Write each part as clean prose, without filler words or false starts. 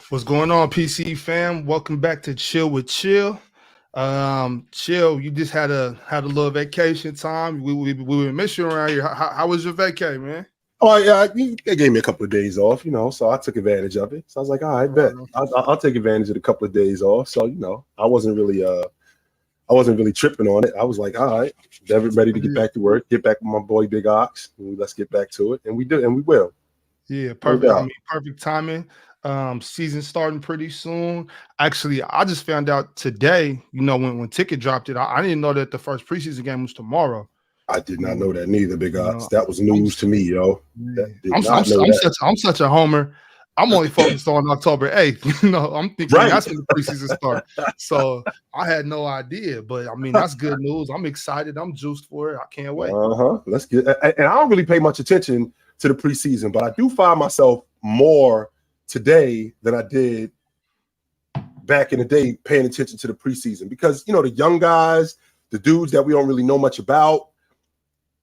What's going on, PC fam? Welcome back to Chill with Chill. Chill, you just had a little vacation time. We miss you around here. How was your vacay, man? Oh yeah, they gave me a couple of days off, so I took advantage of it. So I was like, all right, bet I'll take advantage of the couple of days off. So I wasn't really tripping on it. I was like, all right, ready to get back to work, get back with my boy Big Ox. Let's get back to it, and we do, and we will. Yeah, perfect. I mean, perfect timing. Season starting pretty soon. Actually, I just found out today. When Ticket dropped it, I didn't know that the first preseason game was tomorrow. I did not know that neither, Big Ox. That was news to me, yo. I'm such a homer. I'm only focused on October 8th. I'm thinking that's when the preseason starts. So I had no idea, but I mean, that's good news. I'm excited. I'm juiced for it. I can't wait. Let's get. And I don't really pay much attention to the preseason, but I do find myself more today than I did back in the day paying attention to the preseason because the young guys, the dudes that we don't really know much about,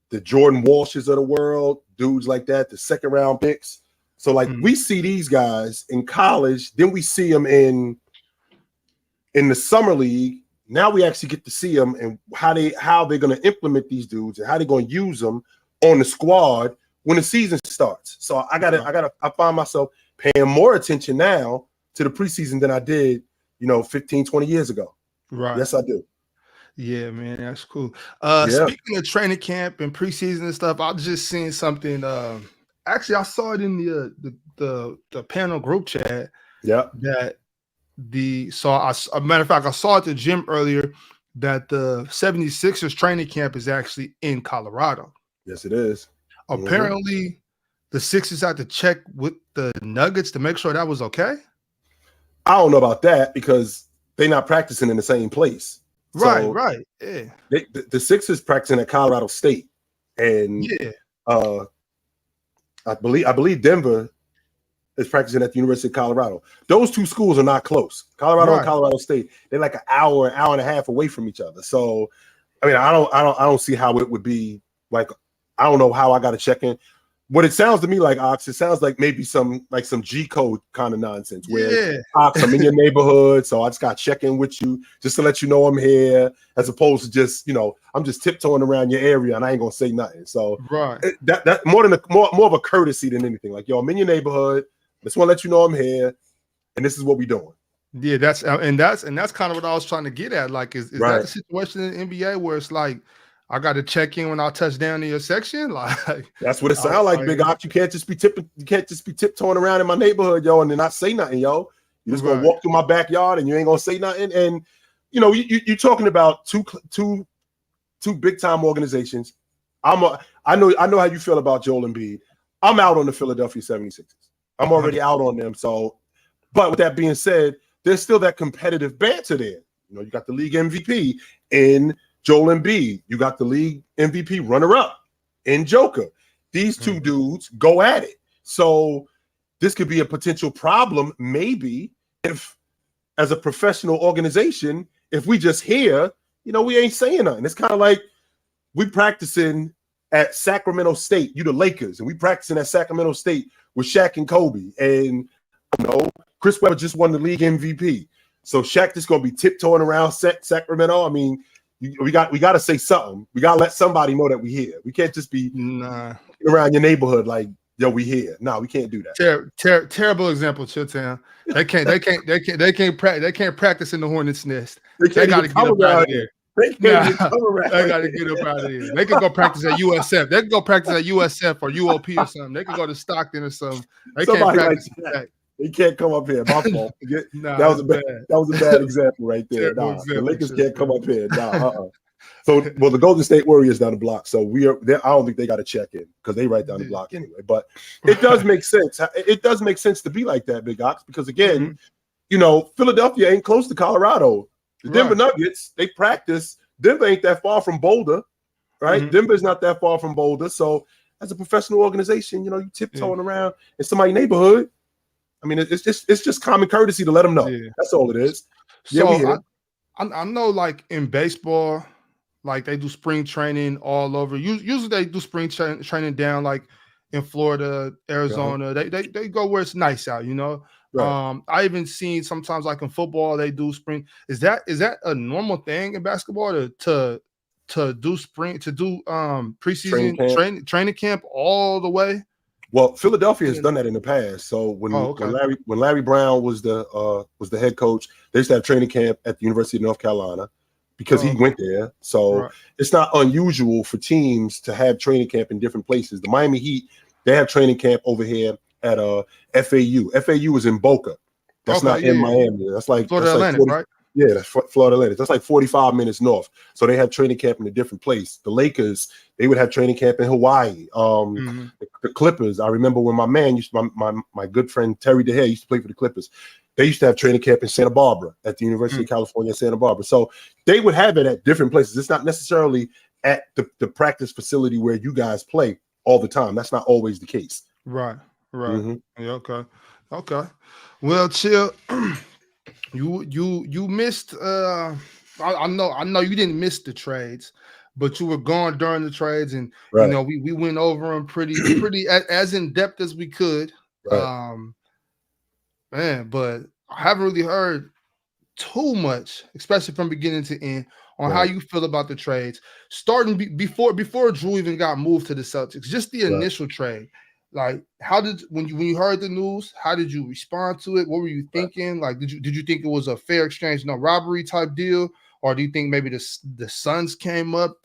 the Jordan Walshes of the world, dudes like that, the second round picks. So we see these guys in college, then we see them in the summer league. Now we actually get to see them and how they're going to implement these dudes and how they're going to use them on the squad when the season starts. So I find myself paying more attention now to the preseason than I did, 15, 20 years ago. Right. Yes, I do. Yeah, man, that's cool. Speaking of training camp and preseason and stuff, I just seen something. Actually, I saw it in the panel group chat. Yeah. That a matter of fact, I saw at the gym earlier that the 76ers training camp is actually in Colorado. Yes, it is. Apparently, the Sixers had to check with the Nuggets to make sure that was okay. I don't know about that because they're not practicing in the same place. Right. Yeah. The Sixers practicing at Colorado State, and I believe Denver is practicing at the University of Colorado. Those two schools are not close. Colorado and Colorado State, they're like an hour and a half away from each other. So, I mean, I don't see how it would be like. I don't know how I got to check in. What it sounds to me like, Ox, it sounds like maybe some G code kind of nonsense where Ox, I'm in your neighborhood, so I just got to check in with you just to let you know I'm here, as opposed to just, I'm just tiptoeing around your area and I ain't gonna say nothing. So that more of a courtesy than anything. Like, yo, I'm in your neighborhood, just want to let you know I'm here, and this is what we doing. Yeah, that's kind of what I was trying to get at. Like, is that the situation in the NBA where it's like, I got to check in when I touch down in your section. Like that's what it sounds like, Big Ox. You can't just be tiptoeing around in my neighborhood, yo, and then not say nothing, yo. You're just gonna walk through my backyard and you ain't gonna say nothing. And you're talking about two big time organizations. I know how you feel about Joel Embiid. I'm out on the Philadelphia 76ers. I'm already out on them. So, but with that being said, there's still that competitive banter there. You got the league MVP in Joel Embiid. You got the league MVP runner-up in Joker. These two dudes go at it. So this could be a potential problem, maybe, if as a professional organization, if we just hear, we ain't saying nothing. It's kind of like we practicing at Sacramento State, you the Lakers, and we practicing at Sacramento State with Shaq and Kobe. And Chris Webber just won the league MVP. So Shaq just gonna be tiptoeing around Sacramento. I mean, we got to say something. We got to let somebody know that we here. We can't just be around your neighborhood like, yo, we here. No, we can't do that. Terrible example, Chilltown. They can't practice in the Hornets nest. They got to get up out of there. They got to get up out of here. They can go practice at USF. They can go practice at USF or UOP or something. They can go to Stockton or something. They can't practice that. They can't come up here. My fault. That was a bad example right there. The Lakers can't come up here. So, the Golden State Warriors down the block. So I don't think they got to check in because they right down the block anyway. But it does make sense. It does make sense to be like that, Big Ox, because again, Philadelphia ain't close to Colorado. The Denver Nuggets, they practice. Denver ain't that far from Boulder, right? Denver's not that far from Boulder. So as a professional organization, you tiptoeing around in somebody's neighborhood. I mean, it's just common courtesy to let them know. Yeah. That's all it is. So I know, like in baseball, like they do spring training all over. Usually they do spring training down like in Florida, Arizona. They go where it's nice out, Right. I even seen sometimes like in football they do spring. Is that a normal thing in basketball to do preseason training camp all the way? Well, Philadelphia has done that in the past. So when Larry Brown was the head coach, they used to have training camp at the University of North Carolina because he went there. So it's not unusual for teams to have training camp in different places. The Miami Heat, they have training camp over here at FAU. FAU is in Boca. That's not in Miami. That's like Florida Atlantic, right? Yeah, that's Florida Atlantic. That's like 45 minutes north. So they have training camp in a different place. The Lakers, they would have training camp in Hawaii. The Clippers, I remember when my man my good friend Terry DeHay used to play for the Clippers. They used to have training camp in Santa Barbara at the University of California, Santa Barbara. So they would have it at different places. It's not necessarily at the practice facility where you guys play all the time. That's not always the case. Right. Yeah, okay. Well, Chill, you missed. I know you didn't miss the trades, but you were gone during the trades, and you know we went over them pretty as in depth as we could. Right. Man, but I haven't really heard too much, especially from beginning to end, on how you feel about the trades. Starting before Drew even got moved to the Celtics, just the initial trade. Like, how did when you heard the news, how did you respond to it? What were you thinking? Like, did you think it was a fair exchange, no robbery type deal, or do you think maybe the Suns came up,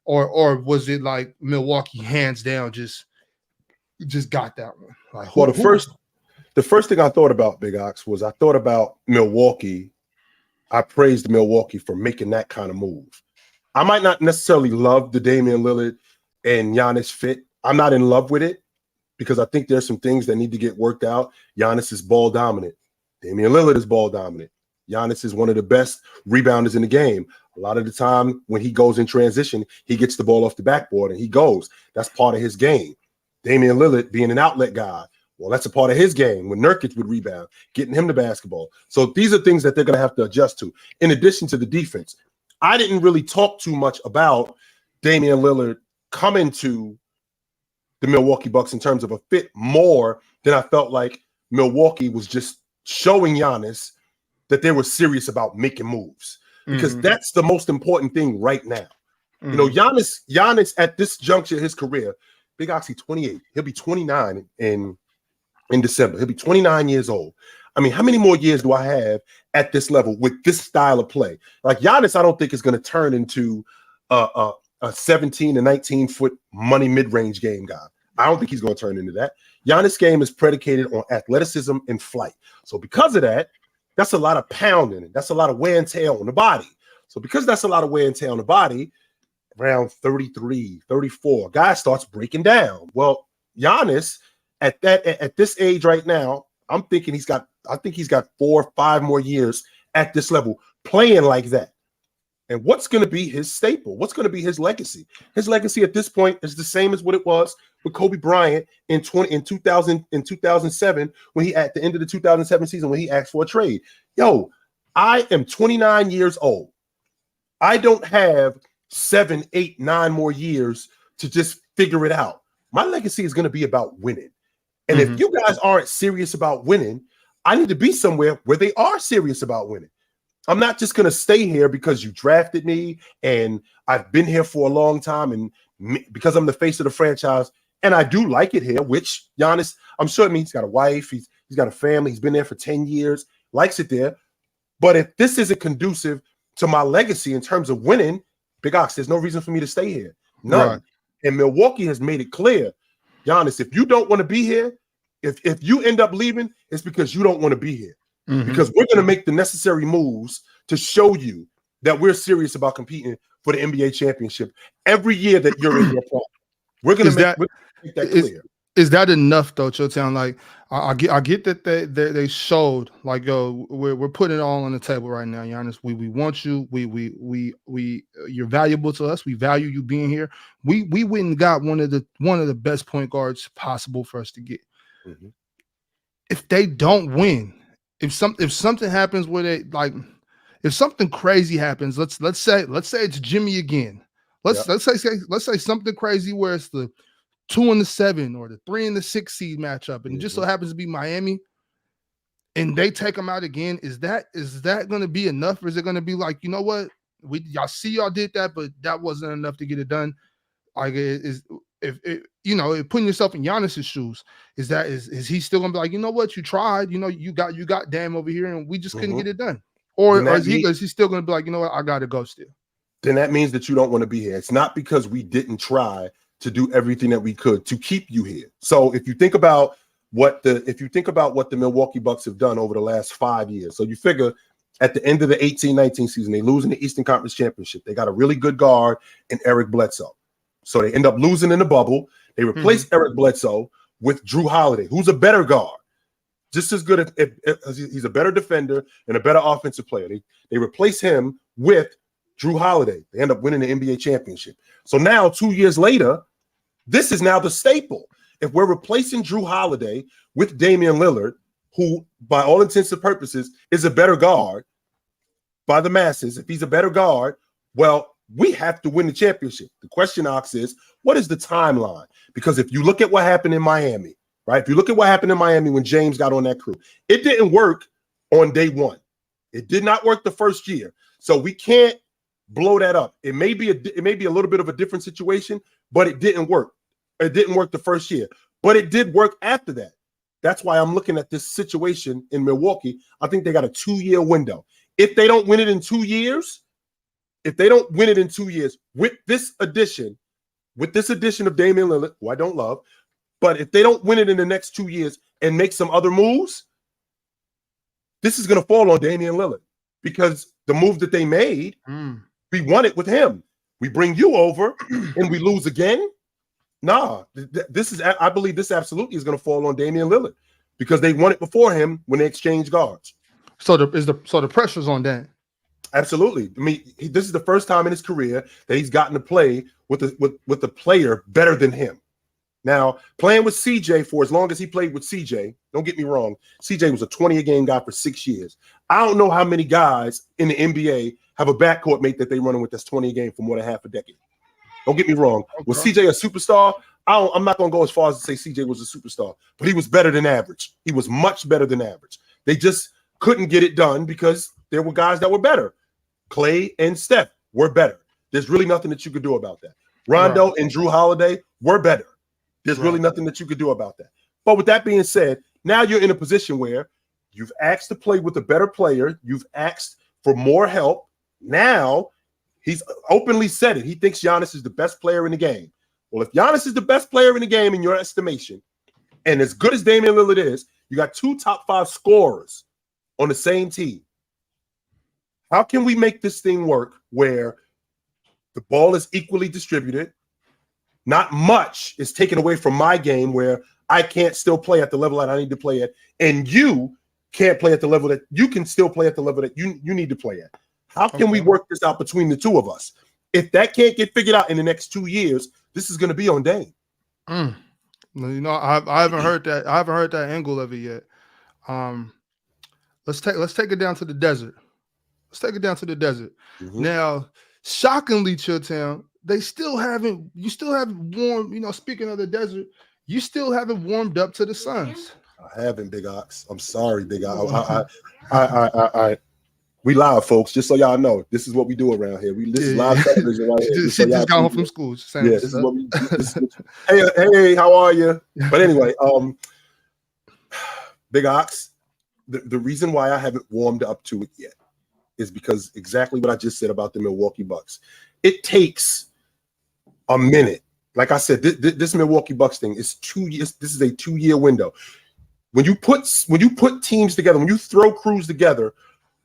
or was it like Milwaukee hands down just got that one? Like, the first thing I thought about, Big Ox, was I thought about Milwaukee. I praised Milwaukee for making that kind of move. I might not necessarily love the Damian Lillard and Giannis fit. I'm not in love with it, because I think there's some things that need to get worked out. Giannis is ball dominant. Damian Lillard is ball dominant. Giannis is one of the best rebounders in the game. A lot of the time when he goes in transition, he gets the ball off the backboard and he goes. That's part of his game. Damian Lillard being an outlet guy, well, that's a part of his game when Nurkic would rebound, getting him the basketball. So these are things that they're going to have to adjust to. In addition to the defense, I didn't really talk too much about Damian Lillard coming to the Milwaukee Bucks in terms of a fit more than I felt like Milwaukee was just showing Giannis that they were serious about making moves, because that's the most important thing right now. You know, Giannis at this juncture of his career, Big Oxy 28, he'll be 29 in December. He'll be 29 years old. I mean, how many more years do I have at this level with this style of play? Like, Giannis, I don't think is going to turn into a 17 to 19 foot money mid-range game guy. I don't think he's going to turn into that. Giannis' game is predicated on athleticism and flight. So because of that, that's a lot of pounding. That's a lot of wear and tear on the body. So because that's a lot of wear and tear on the body, around 33, 34, guy starts breaking down. Well, Giannis at this age right now, I think he's got 4 or 5 more years at this level playing like that. And what's going to be his staple? What's going to be his legacy? His legacy at this point is the same as what it was with Kobe Bryant in 2007 when he, at the end of the 2007 season, when he asked for a trade. Yo, I am 29 years old. I don't have 7, 8, 9 more years to just figure it out. My legacy is going to be about winning. And if you guys aren't serious about winning, I need to be somewhere where they are serious about winning. I'm not just going to stay here because you drafted me and I've been here for a long time and because I'm the face of the franchise and I do like it here, which Giannis, I'm sure it means he's got a wife, he's got a family, he's been there for 10 years, likes it there. But if this isn't conducive to my legacy in terms of winning, Big Ox, there's no reason for me to stay here. None. Right. And Milwaukee has made it clear, Giannis, if you don't want to be here, if you end up leaving, it's because you don't want to be here. Because we're going to make the necessary moves to show you that we're serious about competing for the NBA championship every year that you're in your prime. We're going to make that clear. Is that enough though, Chilltown? Like I get that they showed like, yo, we're putting it all on the table right now, Giannis. We want you. We you're valuable to us. We value you being here. We went and got one of the best point guards possible for us to get. If they don't win, if something happens where they like, if something crazy happens, let's say it's Jimmy again. Let's say something crazy where it's the 2 and the 7 or the 3 and the 6 seed matchup, and it just so happens to be Miami. and they take him out again, is that going to be enough, or is it going to be like, you know what, y'all see y'all did that, but that wasn't enough to get it done? Like, if putting yourself in Giannis's shoes, is he still gonna be like, you know what, you tried, you got Dame over here, and we just couldn't get it done, or is he still gonna be like, you know what, I gotta go still? Then that means that you don't want to be here. It's not because we didn't try to do everything that we could to keep you here. So if you think about what the Milwaukee Bucks have done over the last 5 years, so you figure at the end of the 18-19 season, they lose in the Eastern Conference Championship. They got a really good guard in Eric Bledsoe. So they end up losing in the bubble. They replace Eric Bledsoe with Drew Holiday, who's a better guard, just as good as he's a better defender and a better offensive player. They replace him with Drew Holiday. They end up winning the NBA championship. So now, 2 years later, this is now the staple. If we're replacing Drew Holiday with Damian Lillard, who, by all intents and purposes, is a better guard by the masses, if he's a better guard, well, we have to win the championship. The question, Ox, is what is the timeline? Because if you look at what happened in Miami, right? If you look at what happened in Miami when James got on that crew, it didn't work on day one. It did not work the first year. So we can't blow that up. It may be a little bit of a different situation, but it didn't work. It didn't work the first year, but it did work after that. That's why I'm looking at this situation in Milwaukee. I think they got a 2-year window. If they don't win it in 2 years, with this addition of Damian Lillard, who I don't love, but if they don't win it in the next 2 years and make some other moves, this is going to fall on Damian Lillard, because the move that they made, we won it with him. We bring you over and we lose again. Nah, I believe this absolutely is going to fall on Damian Lillard, because they won it before him when they exchanged guards. So the pressure's on Dan. Absolutely. I mean, this is the first time in his career that he's gotten to play with a player better than him. Now, playing with CJ for as long as he played with CJ, don't get me wrong, CJ was a 20-a-game guy for 6 years. I don't know how many guys in the NBA have a backcourt mate that they running with that's 20 a game for more than half a decade. Don't get me wrong. Okay. Was CJ a superstar? I'm not going to go as far as to say CJ was a superstar, but he was better than average. He was much better than average. They just couldn't get it done because there were guys that were better. Clay and Steph were better. There's really nothing that you could do about that. Rondo and Drew Holiday were better. There's really nothing that you could do about that. But with that being said, now you're in a position where you've asked to play with a better player. You've asked for more help. Now he's openly said it. He thinks Giannis is the best player in the game. Well, if Giannis is the best player in the game in your estimation, and as good as Damian Lillard is, you got 2 top 5 scorers on the same team. How can we make this thing work where the ball is equally distributed? Not much is taken away from my game where I can't still play at the level that I need to play at, and you can't play at the level that you can still play at the level that you need to play at. How can we work this out between the two of us? If that can't get figured out in the next 2 years, this is going to be on Dame. You know, I haven't heard that. I haven't heard that angle of it yet. Let's take it down to the desert. Let's take it down to the desert. Now, shockingly, Chilltown, you still haven't warmed, you know, speaking of the desert, you still haven't warmed up to the Suns. I haven't, Big Ox. I'm sorry, Big Ox. We live, folks, just so y'all know. This is what we do around here. This is live television right here. She just got home from school. This is what we do. Hey, how are you? But anyway, Big Ox, the reason why I haven't warmed up to it yet is because exactly what I just said about the Milwaukee Bucks. It takes a minute. Like I said, this Milwaukee Bucks thing is 2 years. This is a 2-year window. When you put teams together, when you throw crews together,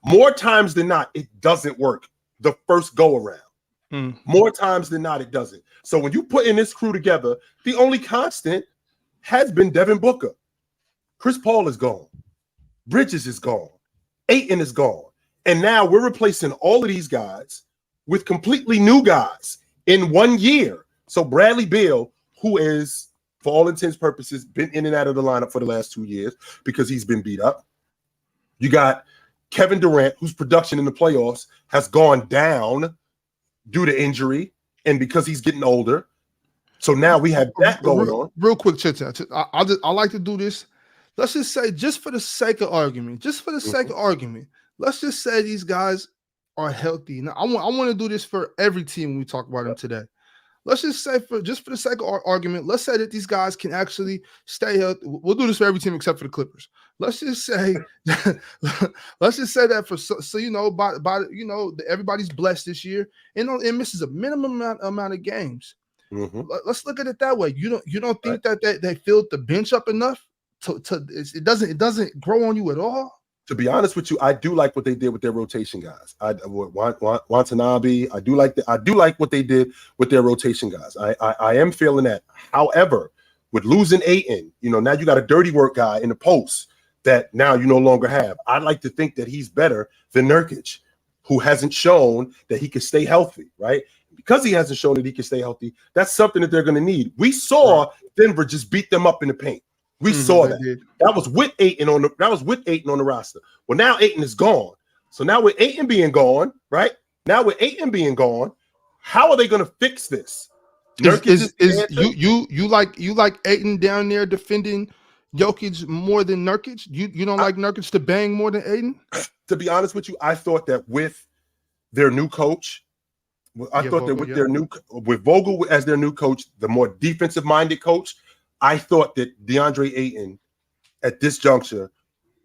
more times than not, it doesn't work the first go around. More times than not, it doesn't. So when you put in this crew together, the only constant has been Devin Booker. Chris Paul is gone. Bridges is gone. Ayton is gone. And now we're replacing all of these guys with completely new guys in 1 year. So Bradley Beal, who is, for all intents and purposes, been in and out of the lineup for the last 2 years because he's been beat up. You got Kevin Durant, whose production in the playoffs has gone down due to injury and because he's getting older. So now we have that going on. Real quick, I like to do this let's just say, just for the sake of argument, let's just say these guys are healthy. Now, I want to do this for every team when we talk about them today. Let's just say, for the sake of argument, let's say that these guys can actually stay healthy. We'll do this for every team except for the Clippers. Let's just say, that so you know, by you know, everybody's blessed this year, and it misses a minimum amount of games. Let's look at it that way. You don't think that they filled the bench up enough it doesn't grow on you at all? To be honest with you, I do like what they did with their rotation guys. Watanabe, I do like what they did with their rotation guys. I am feeling that. However, with losing Ayton, you know, now you got a dirty work guy in the post that now you no longer have. I'd like to think that he's better than Nurkic, who hasn't shown that he can stay healthy, right? Because he hasn't shown that he can stay healthy, that's something that they're going to need. We saw Denver just beat them up in the paint. We saw that. That was with Ayton on the roster. Well, now Ayton is gone. So now with Ayton being gone, right? Now with Ayton being gone, how are they going to fix this? You like Ayton down there defending Jokic more than Nurkic? You don't like Nurkic to bang more than Ayton? To be honest with you, I thought that with their new coach, with Vogel as their new coach, the more defensive-minded coach, I thought that DeAndre Ayton at this juncture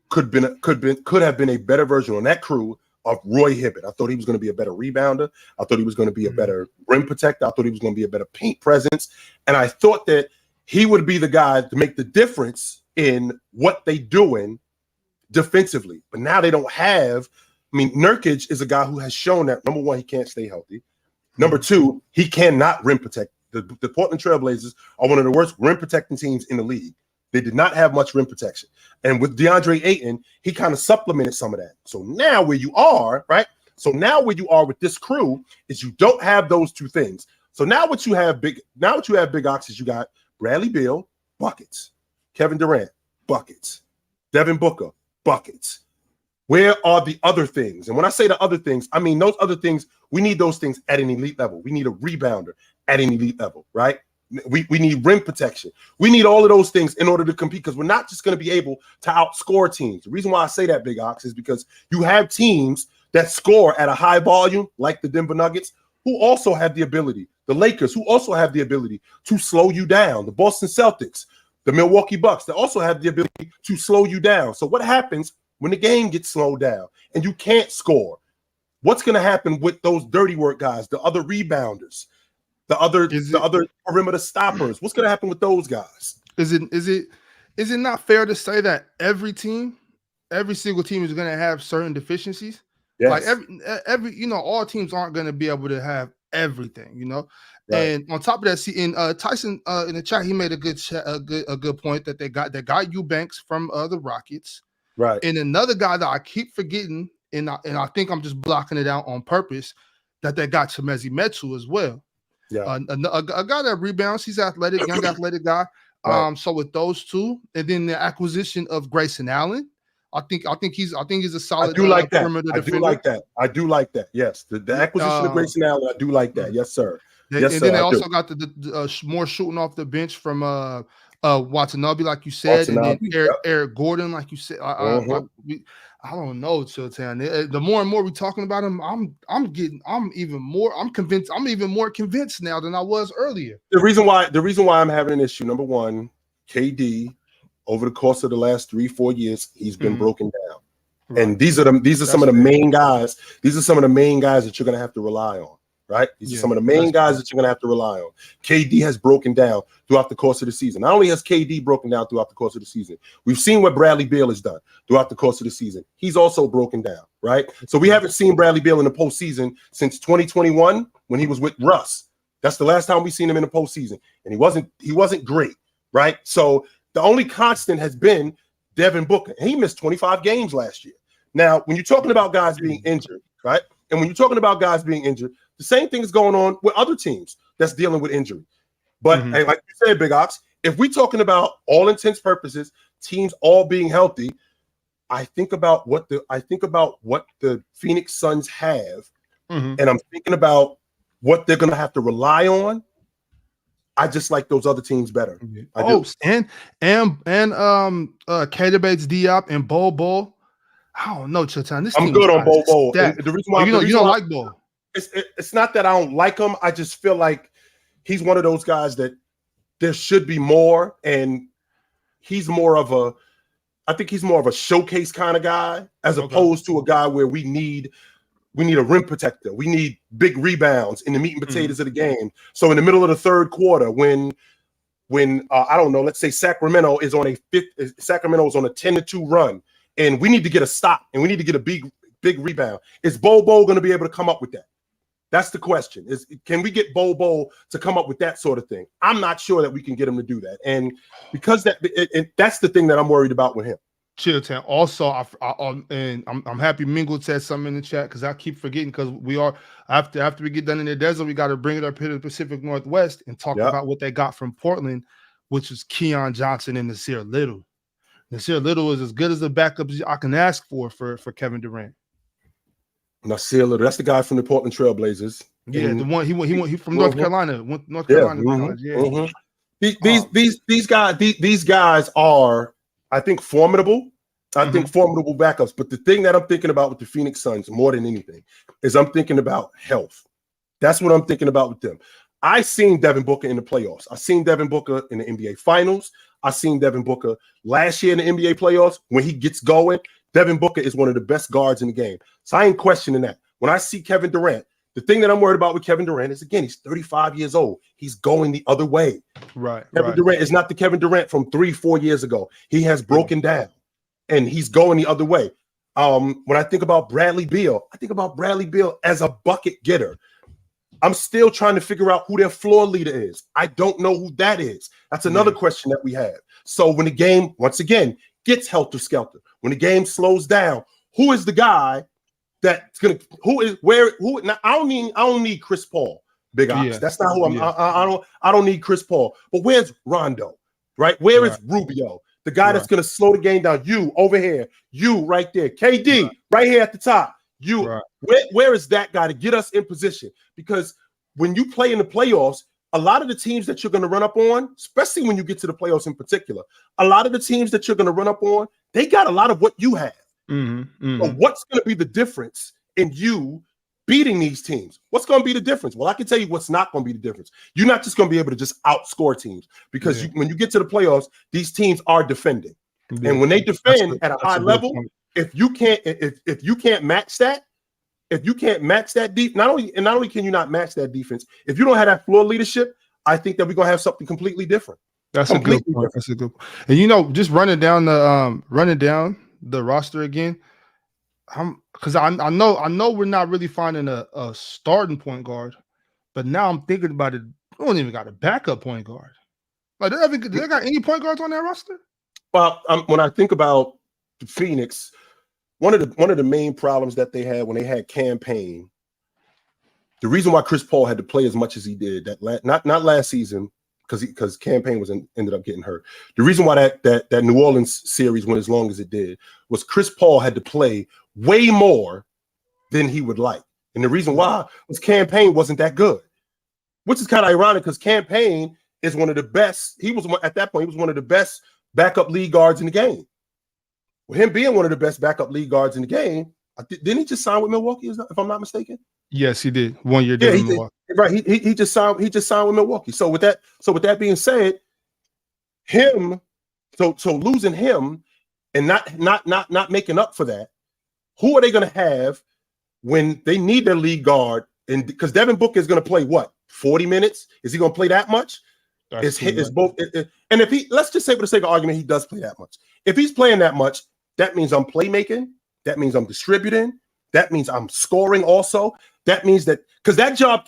could have been a better version on that crew of Roy Hibbert. I thought he was going to be a better rebounder. I thought he was going to be a better rim protector. I thought he was going to be a better paint presence. And I thought that he would be the guy to make the difference in what they doing defensively. But now they don't have. I mean, Nurkic is a guy who has shown that, number one, he can't stay healthy. Number two, he cannot rim protect. The Portland Trailblazers are one of the worst rim protecting teams in the league. They did not have much rim protection. And with DeAndre Ayton, he kind of supplemented some of that. So now where you are, right? So now where you are with this crew is you don't have those two things. So now what you have, Big Ox, is you got Bradley Beal, buckets. Kevin Durant, buckets. Devin Booker, buckets. Where are the other things? And when I say the other things, I mean those other things, we need those things at an elite level. We need a rebounder at an elite level, right? We need rim protection. We need all of those things in order to compete, because we're not just going to be able to outscore teams. The reason why I say that, Big Ox, is because you have teams that score at a high volume, like the Denver Nuggets, who also have the ability, the Lakers, who also have the ability to slow you down, the Boston Celtics, the Milwaukee Bucks, that also have the ability to slow you down. So what happens when the game gets slowed down and you can't score? What's going to happen with those dirty work guys, the other rebounders, the other perimeter stoppers? What's going to happen with those guys? Is it not fair to say that every single team is going to have certain deficiencies? Yes. Like every all teams aren't going to be able to have everything, Right. And on top of that, Tyson in the chat, he made a good point that they got Eubanks from the Rockets, right? And another guy that I keep forgetting, and I think I'm just blocking it out on purpose, that they got Chimezie Metu as well. Yeah, a guy that rebounds. He's athletic, young athletic guy. Right. So with those two, and then the acquisition of Grayson Allen, I think he's a solid. I do like that. I do like that. Yes, the acquisition of Grayson Allen, I do like that. Yes, sir. Then they also got the more shooting off the bench from Watanabe, like you said, and then Eric Gordon, like you said. I don't know, Chilltown. The more and more we're talking about him, I'm even more convinced now than I was earlier. The reason why I'm having an issue, number one, KD, over the course of the last 3-4 years, he's been broken down. Right. And these are some of the main guys. These are some of the main guys that you're gonna have to rely on. Right? These are some of the main guys that you're going to have to rely on. KD has broken down throughout the course of the season. Not only has KD broken down throughout the course of the season, we've seen what Bradley Beal has done throughout the course of the season. He's also broken down, right? So we haven't seen Bradley Beal in the postseason since 2021 when he was with Russ. That's the last time we've seen him in the postseason. And he wasn't great, right? So the only constant has been Devin Booker. And he missed 25 games last year. Now, when you're talking about guys being injured, right? And when you're talking about guys being injured, the same thing is going on with other teams that's dealing with injury. But hey, like you said, Big Ox, if we're talking about all intents purposes, teams all being healthy, I think about what the Phoenix Suns have, and I'm thinking about what they're going to have to rely on. I just like those other teams better. And Kader Bates Diop and Bol. I don't know, Chilton. This I'm good on Bol. The reason why you don't like Bol. It's not that I don't like him. I just feel like he's one of those guys that there should be more, and he's more of a showcase kind of guy as opposed to a guy where we need a rim protector. We need big rebounds in the meat and potatoes of the game. So in the middle of the third quarter, when I don't know, let's say Sacramento is on a 10-2 run, and we need to get a stop and we need to get a big rebound. Is Bol going to be able to come up with that? That's the question. Can we get Bol to come up with that sort of thing? I'm not sure that we can get him to do that. And because that's the thing that I'm worried about with him. Chilton. Also, I'm happy Mingle said something in the chat because I keep forgetting because we are after we get done in the desert, we got to bring it up here to the Pacific Northwest and talk about what they got from Portland, which is Keon Johnson and Nasir Little. Nasir Little is as good as the backup I can ask for Kevin Durant. Nasir Little, that's the guy from the Portland Trailblazers. Yeah, the one he from North Carolina. North Carolina. These guys are, I think, formidable. I think formidable backups. But the thing that I'm thinking about with the Phoenix Suns more than anything is I'm thinking about health. That's what I'm thinking about with them. I seen Devin Booker in the playoffs. I seen Devin Booker in the NBA Finals. I seen Devin Booker last year in the NBA playoffs. When he gets going, Devin Booker is one of the best guards in the game. So I ain't questioning that. When I see Kevin Durant, the thing that I'm worried about with Kevin Durant is, again, he's 35 years old. He's going the other way. Kevin Durant is not the Kevin Durant from 3-4 years ago. He has broken down, and he's going the other way. When I think about Bradley Beal, I think about Bradley Beal as a bucket getter. I'm still trying to figure out who their floor leader is. I don't know who that is. That's another question that we have. So when the game, once again, gets helter-skelter, when the game slows down, who is the guy that's gonna? Now, I don't need Chris Paul, Big Ox. That's not who I'm. I don't need Chris Paul. But where's Rondo? Right? Where is Rubio? The guy that's gonna slow the game down. You over here. You right there. KD right here at the top. You. Where is that guy to get us in position? Because when you play in the playoffs, a lot of the teams that you're going to run up on, especially when you get to the playoffs in particular, a lot of the teams that you're going to run up on, they got a lot of what you have. So what's going to be the difference in you beating these teams? What's going to be the difference? Well, I can tell you what's not going to be the difference. You're not just going to be able to just outscore teams because when you get to the playoffs, these teams are defending. And when they defend at a high level, if you can't match that, not only can you not match that defense, if you don't have that floor leadership, I think that we're going to have something completely different. That's a good point. That's a good point. And just running down the roster again, because I know we're not really finding a starting point guard, but now I'm thinking about it. We don't even got a backup point guard. Like, do they got any point guards on that roster? Well, when I think about the Phoenix, one of the main problems that they had when they had campaign, the reason why Chris Paul had to play as much as he did not last season because campaign ended up getting hurt. The reason why that New Orleans series went as long as it did was Chris Paul had to play way more than he would like, and the reason why was campaign wasn't that good, which is kind of ironic because campaign is one of the best. At that point he was one of the best backup lead guards in the game. With him being one of the best backup lead guards in the game, didn't he just sign with Milwaukee? If I'm not mistaken. Yes, he did. 1 year deal with Milwaukee. Right. He just signed with Milwaukee. So with that being said, losing him and not making up for that, who are they going to have when they need their lead guard? And because Devin Booker is going to play what, 40 minutes? Is he going to play that much? It's both. And if let's just say for the sake of argument, he does play that much. If he's playing that much, that means I'm playmaking. That means I'm distributing. That means I'm scoring also. That means that because that job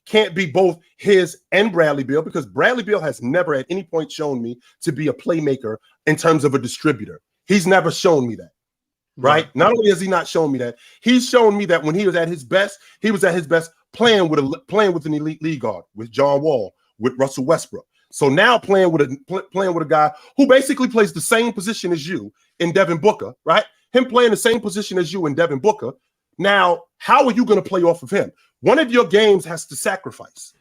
can't be both his and Bradley Beal, because Bradley Beal has never at any point shown me to be a playmaker in terms of a distributor. He's never shown me that. Right? Not only has he not shown me that, he's shown me that when he was at his best, he was at his best playing with an elite league guard, with John Wall, with Russell Westbrook. So now playing with a guy who basically plays the same position as you in Devin Booker, right? Him playing the same position as you in Devin Booker. Now, how are you going to play off of him? One of your games has to sacrifice.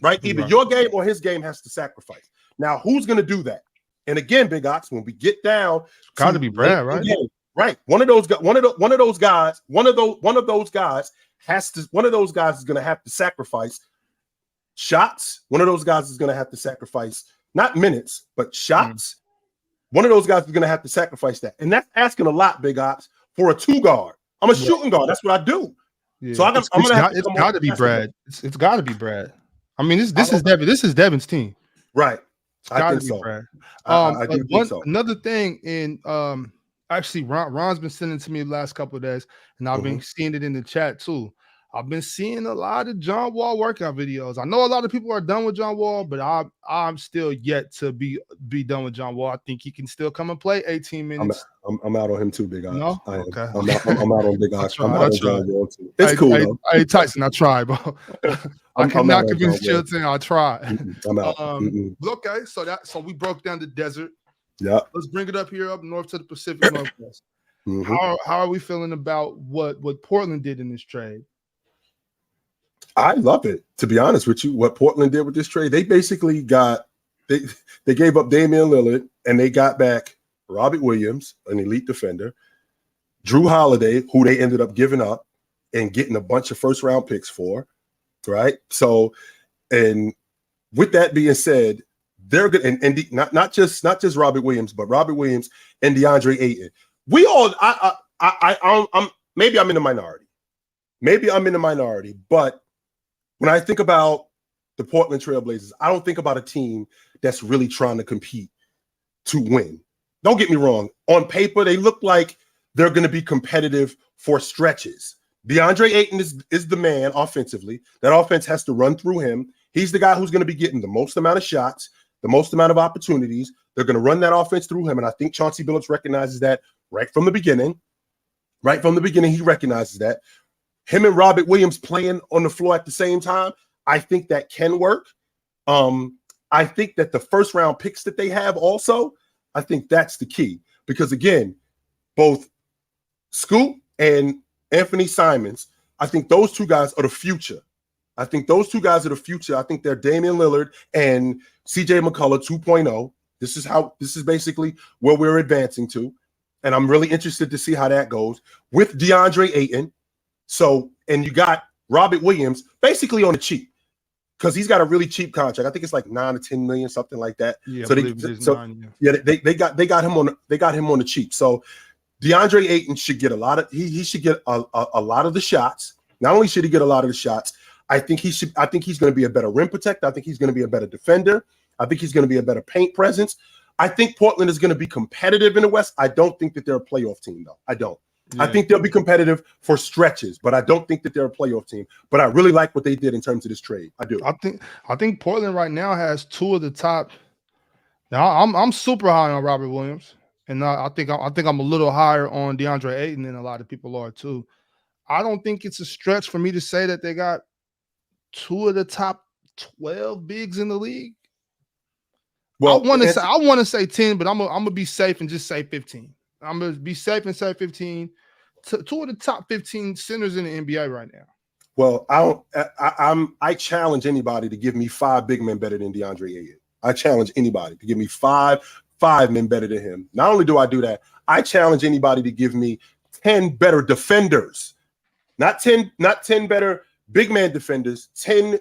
right? Either your game or his game has to sacrifice. Now, who's going to do that? And again, Big Ox, when we get down, got to be Brad, right? Game, right. One of those guys is going to have to sacrifice shots. One of those guys is going to have to sacrifice not minutes, but shots. One of those guys is going to have to sacrifice that. And that's asking a lot, Big Ox, for a 2 guard. I'm a shooting guard. That's what I do. Yeah. So it's got to be Brad. It's got to be Brad. I mean, this is Devin. This is Devin's team. Right. I think so. Brad. I do think so. Another thing actually Ron's been sending to me the last couple of days, and I've been seeing it in the chat too. I've been seeing a lot of John Wall workout videos. I know a lot of people are done with John Wall, but I'm still yet to be done with John Wall. I think he can still come and play 18 minutes. I'm out on him too, Big Ox. No? Okay. I'm out on Big Ox. I'm out on John Wall too. It's cool though. Hey Tyson, I tried, bro. I cannot convince Chilton. I tried. I'm out. Okay, so we broke down the desert. Yeah. Let's bring it up here up north to the Pacific Northwest. How are we feeling about what Portland did in this trade? I love it, to be honest with you. What Portland did with this trade, they basically they gave up Damian Lillard and they got back Robert Williams, an elite defender, Drew Holiday, who they ended up giving up and getting a bunch of first-round picks for, right? So, and with that being said, they're good, and not just Robert Williams, but Robert Williams and DeAndre Ayton. We all, I'm maybe I'm in the minority. Maybe I'm in the minority, but when I think about the Portland Trailblazers, I don't think about a team that's really trying to compete to win. Don't get me wrong. On paper, they look like they're going to be competitive for stretches. DeAndre Ayton is the man offensively. That offense has to run through him. He's the guy who's going to be getting the most amount of shots, the most amount of opportunities. They're going to run that offense through him, and I think Chauncey Billups recognizes that right from the beginning. Right from the beginning, he recognizes that. Him and Robert Williams playing on the floor at the same time, I think that can work. I think that the first-round picks that they have also, I think that's the key. Because, again, both Scoot and Anthony Simons, I think those two guys are the future. I think they're Damian Lillard and CJ McCullough 2.0. This is basically where we're advancing to. And I'm really interested to see how that goes with DeAndre Ayton. So, and you got Robert Williams basically on the cheap because he's got a really cheap contract. I think it's like 9 to 10 million, something like that. Yeah, so they got him on the cheap. So DeAndre Ayton should get a lot of he should get a lot of the shots. Not only should he get a lot of the shots, I think he's going to be a better rim protector. I think he's going to be a better defender. I think he's going to be a better paint presence. I think Portland is going to be competitive in the West. I don't think that they're a playoff team, though. I don't. Yeah. I think they'll be competitive for stretches, but I don't think that they're a playoff team. But I really like what they did in terms of this trade. I do. I think Portland right now has 2 of the top. Now I'm super high on Robert Williams, and I think I'm a little higher on DeAndre Ayton than a lot of people are too. I don't think it's a stretch for me to say that they got 2 of the top 12 bigs in the league. Well, I want to say 10, but I'm gonna be safe and just say 15. I'm gonna be safe and say 15. 2 of the top 15 centers in the NBA right now. Well, I challenge anybody to give me 5 big men better than DeAndre Ayton. I challenge anybody to give me 5 men better than him. Not only do I do that, I challenge anybody to give me 10 better defenders. Not 10 better big man defenders, 10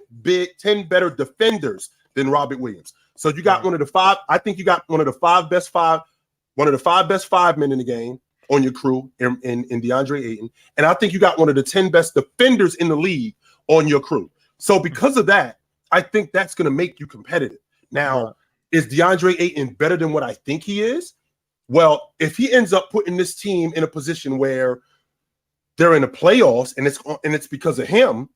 better defenders than Robert Williams. So you got one of the 5. I think you got one of the 5 best 5 men in the game on your crew in DeAndre Ayton. And I think you got one of the 10 best defenders in the league on your crew. So because of that, I think that's going to make you competitive. Now, is DeAndre Ayton better than what I think he is? Well, if he ends up putting this team in a position where they're in the playoffs and it's because of him,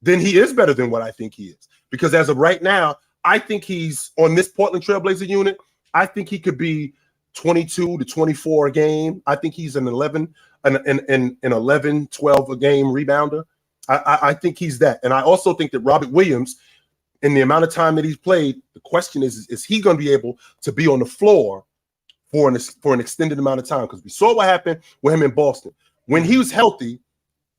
then he is better than what I think he is. Because as of right now, I think he's on this Portland Trailblazer unit. I think he could be 22 to 24 a game. I think he's an 11, 12 a game rebounder. I think he's that. And I also think that Robert Williams, in the amount of time that he's played, the question is he going to be able to be on the floor for an extended amount of time? Because we saw what happened with him in Boston. When he was healthy,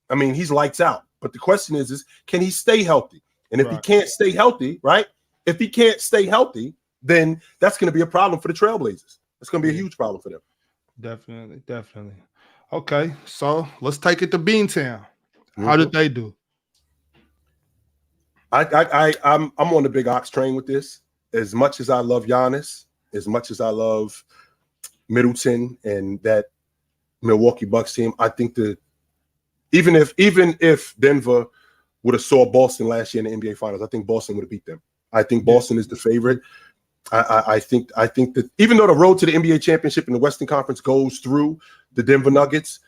I mean, he's lights out. But the question is can he stay healthy? And if he can't stay healthy, right? If he can't stay healthy, then that's going to be a problem for the Trailblazers. It's going to be a huge problem for them. Definitely. Okay, so let's take it to Beantown. How did they do? I'm on the Big Ox train with this. As much as I love Giannis, as much as I love Middleton and that Milwaukee Bucks team, I think that even if Denver would have saw Boston last year in the NBA Finals, I think Boston would have beat them. I think Boston is the favorite. I think that even though the road to the NBA championship in the Western Conference goes through the Denver Nuggets,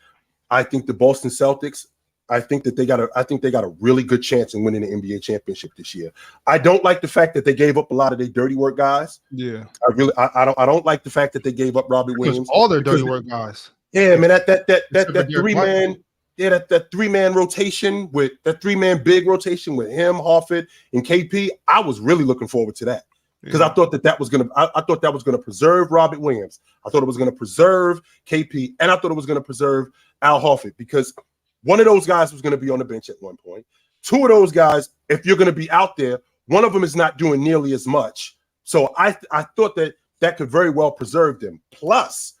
I think the Boston Celtics, I think they got a really good chance in winning the NBA championship this year. I don't like the fact that they gave up a lot of their dirty work guys. Yeah. I don't like the fact that they gave up Robbie Williams. All their dirty work guys. Yeah, man, that three-man. Yeah, that three-man rotation with that three-man big rotation with him, Horford, and KP. I was really looking forward to that because I thought that was gonna preserve Robert Williams. I thought it was gonna preserve KP, and I thought it was gonna preserve Al Horford because one of those guys was gonna be on the bench at one point. Two of those guys, if you're gonna be out there, one of them is not doing nearly as much. So I thought that could very well preserve them. Plus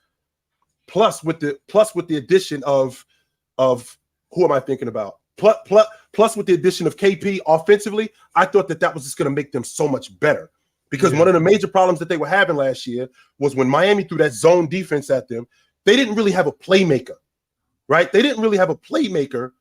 with the addition of who am I thinking about? Plus with the addition of KP offensively, I thought that was just going to make them so much better. Because one of the major problems that they were having last year was when Miami threw that zone defense at them, they didn't really have a playmaker, right? They didn't really have a playmaker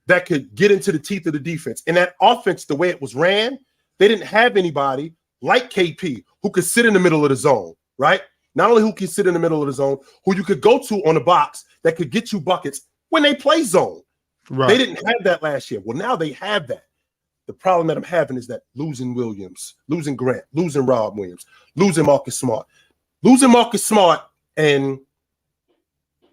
that could get into the teeth of the defense. And that offense, the way it was ran, they didn't have anybody like KP who could sit in the middle of the zone, right? Not only who can sit in the middle of the zone, who you could go to on the box that could get you buckets when they play zone. Right. They didn't have that last year. Well, now they have that. The problem that I'm having is that losing Williams, losing Grant, losing Rob Williams, losing Marcus Smart and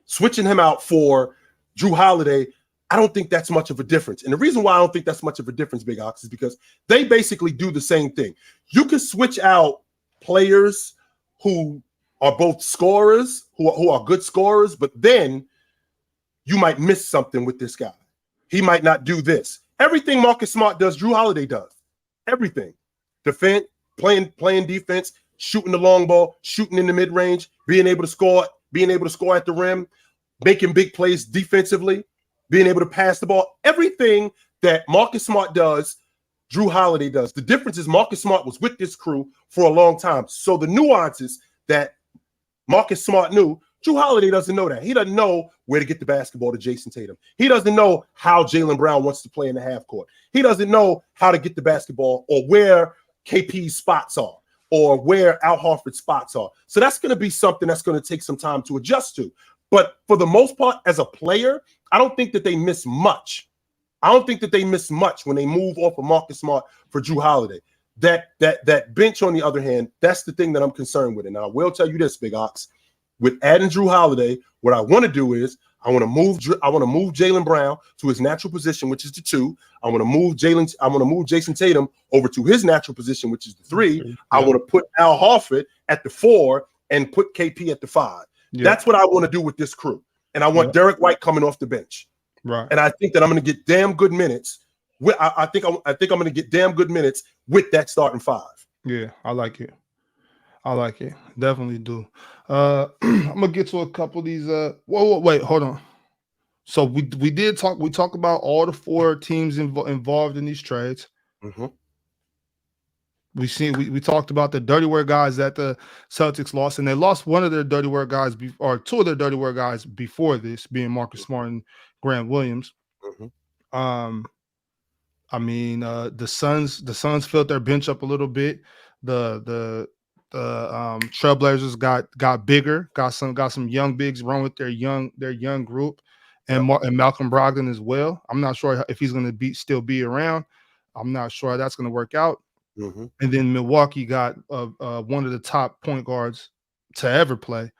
switching him out for Drew Holiday, I don't think that's much of a difference. And the reason why I don't think that's much of a difference, Big Ox, is because they basically do the same thing. You can switch out players who are both scorers, who are good scorers, but then you might miss something with this guy. He might not do this. Everything Marcus Smart does, Drew Holiday does. Everything. Defend, playing defense, shooting the long ball, shooting in the mid-range, being able to score at the rim, making big plays defensively, being able to pass the ball. Everything that Marcus Smart does, Drew Holiday does. The difference is Marcus Smart was with this crew for a long time. So the nuances that Marcus Smart knew, Drew Holiday doesn't know that. He doesn't know where to get the basketball to Jason Tatum. He doesn't know how Jaylen Brown wants to play in the half court. He doesn't know how to get the basketball or where KP's spots are or where Al Horford's spots are. So that's going to be something that's going to take some time to adjust to. But for the most part, as a player, I don't think that they miss much. I don't think that they miss much when they move off of Marcus Smart for Drew Holiday. That bench, on the other hand, that's the thing that I'm concerned with. And I will tell you this, Big Ox. With adding Drew Holiday, what I want to do is I want to move Jaylen Brown to his natural position, which is the 2. I want to move Jason Tatum over to his natural position, which is the 3. Yeah. I want to put Al Horford at the 4 and put KP at the 5. Yeah. That's what I want to do with this crew. And I want Derek White coming off the bench. Right. And I think that I'm going to get damn good minutes. I think I'm going to get damn good minutes with that starting 5. Yeah, I like it. Definitely do. I'm gonna get to a couple of these. Wait, hold on. So we talked about all the 4 teams involved in these trades. Mm-hmm. We talked about the dirty work guys that the Celtics lost, and they lost one of their dirty work guys, or 2 of their dirty work guys before this, being Marcus Smart and Grant Williams. Mm-hmm. I mean, the Suns filled their bench up a little bit. The Trailblazers got bigger, got some young bigs run with their young group, and Malcolm Brogdon as well. I'm not sure if he's going to still be around. I'm not sure how that's going to work out. Mm-hmm. And then Milwaukee got one of the top point guards to ever play,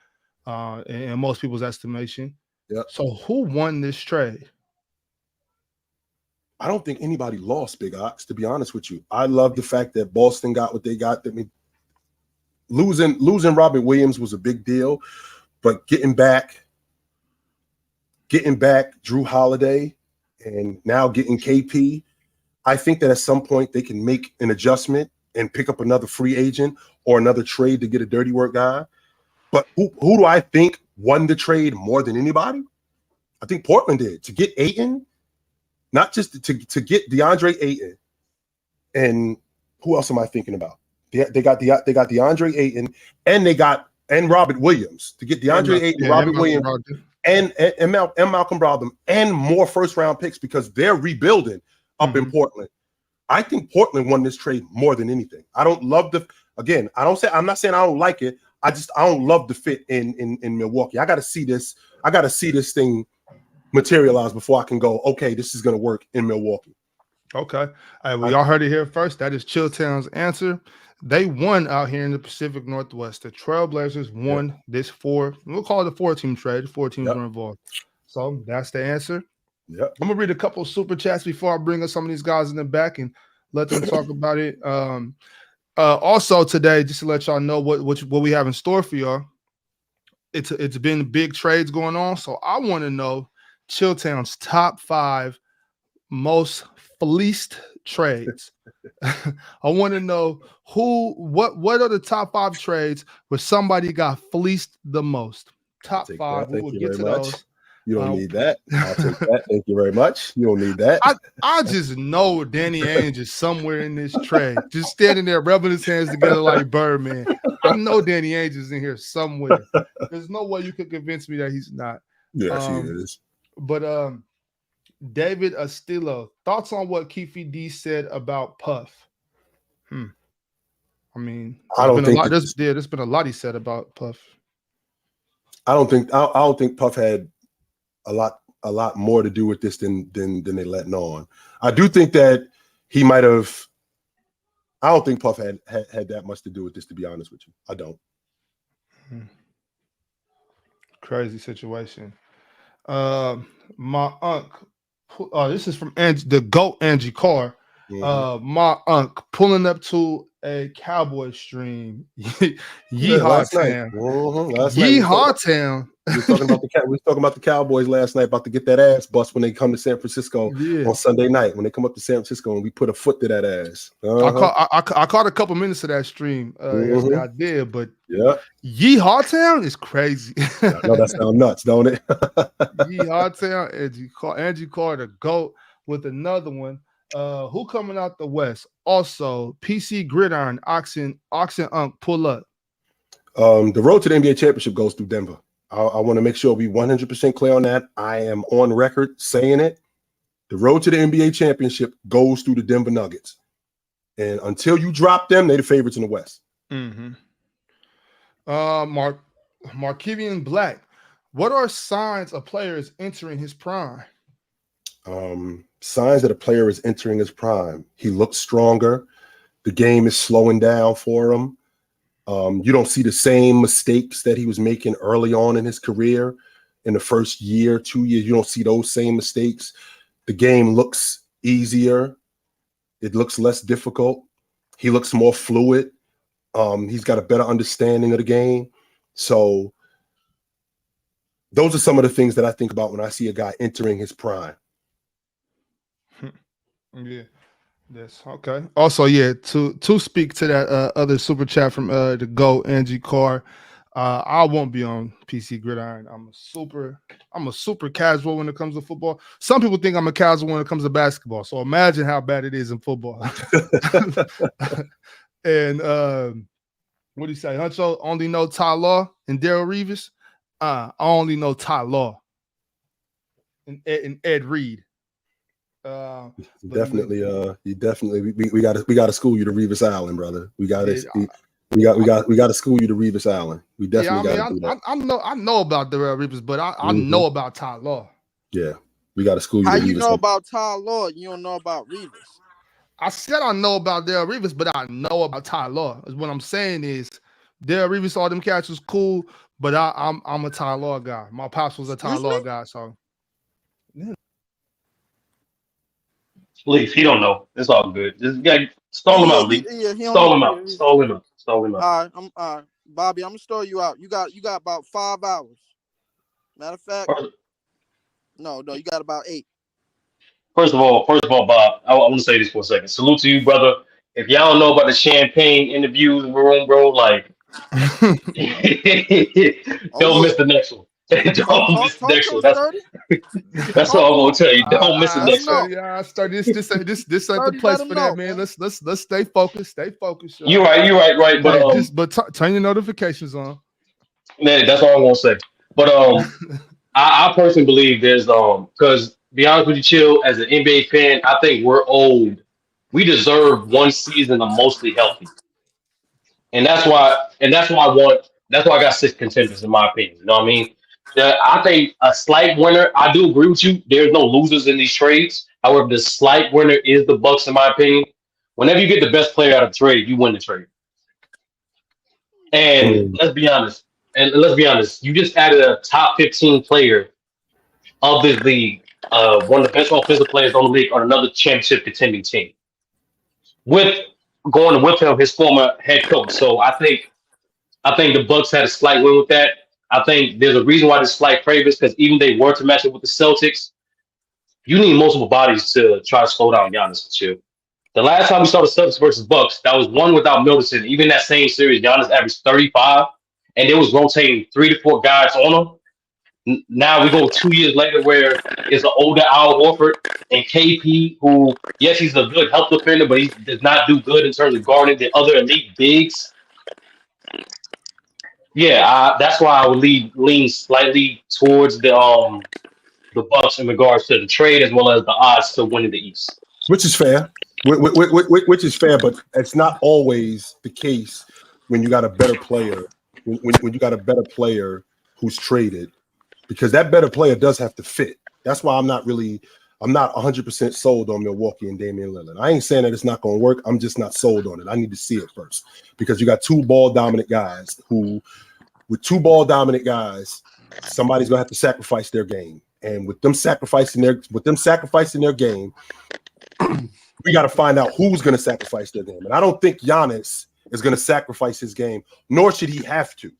in most people's estimation. Yep. So who won this trade? I don't think anybody lost, Big Ox, to be honest with you. I love the fact that Boston got what they got. I mean, losing Robert Williams was a big deal, but getting back Drew Holiday and now getting KP, I think that at some point they can make an adjustment and pick up another free agent or another trade to get a dirty work guy. But who do I think won the trade more than anybody? I think Portland did, to get Ayton, not just to get DeAndre Ayton. And who else am I thinking about? They got DeAndre Ayton, and Robert Williams, to get DeAndre Ayton, Robert Williams, and Malcolm Brogdon, and more first round picks, because they're rebuilding up in Portland. I think Portland won this trade more than anything. I don't love I'm not saying I don't like it. I don't love the fit in Milwaukee. I got to see this. I got to see this thing materialize before I can go, okay, this is going to work in Milwaukee. Okay. All right, well, y'all heard it here first. That is Chilltown's answer. They won out here in the Pacific Northwest. The Trailblazers won this we'll call it a 4-team trade. 4 teams were involved. So that's the answer. Yep. I'm going to read a couple of super chats before I bring up some of these guys in the back and let them talk about it. Also today, just to let y'all know what we have in store for y'all, it's been big trades going on. So I want to know Chilltown's top 5 most fleeced trades. I want to know what are the top 5 trades where somebody got fleeced the most. Top 5. We will get to those. You don't need that. I'll take that. Thank you very much. You don't need that. I just know Danny Ainge is somewhere in this trade, just standing there rubbing his hands together like Birdman. I know Danny Ainge is in here somewhere. There's no way you could convince me that he's not. Yes, he is. But David Astillo, thoughts on what Keefe D said about Puff? I mean, there's been a lot he said about Puff. I don't think Puff had a lot more to do with this than they letting on. I do think that he might have. I don't think Puff had that much to do with this, to be honest with you. I don't. Crazy situation. My uncle. This is from the GOAT Angie Carr. My uncle pulling up to a Cowboy stream. Yeehaw Town. Yeehaw Town. We were talking about the Cowboys last night, about to get that ass bust when they come to San Francisco on Sunday night. When they come up to San Francisco and we put a foot to that ass. I caught a couple minutes of that stream. I did, but Yeehaw Town is crazy. No, that sounds nuts, don't it? Yeehaw Town, Angie Carr, the GOAT, with another one. Who coming out the West? Also, PC Gridiron, Oxen Unk, pull up. The road to the NBA championship goes through Denver. I want to make sure we 100% clear on that. I am on record saying it. The road to the NBA championship goes through the Denver Nuggets. And until you drop them, they're the favorites in the West. Markevian Black, what are signs a player is entering his prime? Signs that a player is entering his prime. He looks stronger. The game is slowing down for him. You don't see the same mistakes that he was making early on in his career. In the first year, 2 years, you don't see those same mistakes. The game looks easier. It looks less difficult. He looks more fluid. He's got a better understanding of the game. So those are some of the things that I think about when I see a guy entering his prime. Yeah. Yes. Okay. Also, to speak to that other super chat from the GOAT Angie Carr, I won't be on PC Gridiron. I'm a super casual when it comes to football. Some people think I'm a casual when it comes to basketball. So imagine how bad it is in football. And what do you say? Huncho only know Ty Law and Darrell Reeves. I only know Ty Law and Ed Reed. We got to school you to Reeves Island, brother. We got to school you to Reeves Island. We definitely got to do that. I know about the Reeves, but I know about Ty Law. Yeah, we got to school you. How you know about Ty Law? You don't know about Reeves. I said I know about Darrell Reeves, but I know about Ty Law. What I'm saying is Darrell Reeves, all them cats was cool, but I'm a Ty Law guy. My pops was a Ty Law guy, so. Yeah. Please, he don't know. It's all good. Just stall him out, Lee. Stall him out. All right, all right. Bobby, I'm gonna stall you out. You got about 5 hours. Matter of fact, no, you got about 8. First of all, Bob, I want to say this for a second. Salute to you, brother. If y'all don't know about the champagne interviews in the room, bro, like, don't miss the next one. Don't miss the next one. That's all I'm gonna tell you. Don't miss the next one. I started this ain't the place for that, man. Let's stay focused. Stay focused. You're right. But turn your notifications on. Man, that's all I'm gonna say. But I personally believe there's because be honest with you, Chill, as an NBA fan, I think we're old. We deserve one season of mostly healthy. And that's why I got 6 contenders in my opinion. You know what I mean? I think a slight winner, I do agree with you. There's no losers in these trades. However, the slight winner is the Bucks, in my opinion. Whenever you get the best player out of the trade, you win the trade. And let's be honest. You just added a top 15 player of this league, one of the best offensive players on the league on another championship contending team. With going with him, his former head coach. So I think the Bucks had a slight win with that. I think there's a reason why there's slight favors because even they were to match up with the Celtics, you need multiple bodies to try to slow down Giannis and chill. The last time we saw the Celtics versus Bucks, that was one without Middleton. Even that same series, Giannis averaged 35, and it was rotating 3 to 4 guys on him. Now we go 2 years later where it's an older Al Horford and KP, who, yes, he's a good help defender, but he does not do good in terms of guarding the other elite bigs. Yeah, that's why I would lean slightly towards the Bucks in regards to the trade as well as the odds to winning the East. Which is fair. Which is fair, but it's not always the case when you got a better player. When you got a better player who's traded, because that better player does have to fit. That's why I'm not 100% sold on Milwaukee and Damian Lillard. I ain't saying that it's not going to work. I'm just not sold on it. I need to see it first because you got 2 ball dominant guys who, with 2 ball dominant guys, somebody's going to have to sacrifice their game. And with them sacrificing their game, we got to find out who's going to sacrifice their game. And I don't think Giannis is going to sacrifice his game, nor should he have to.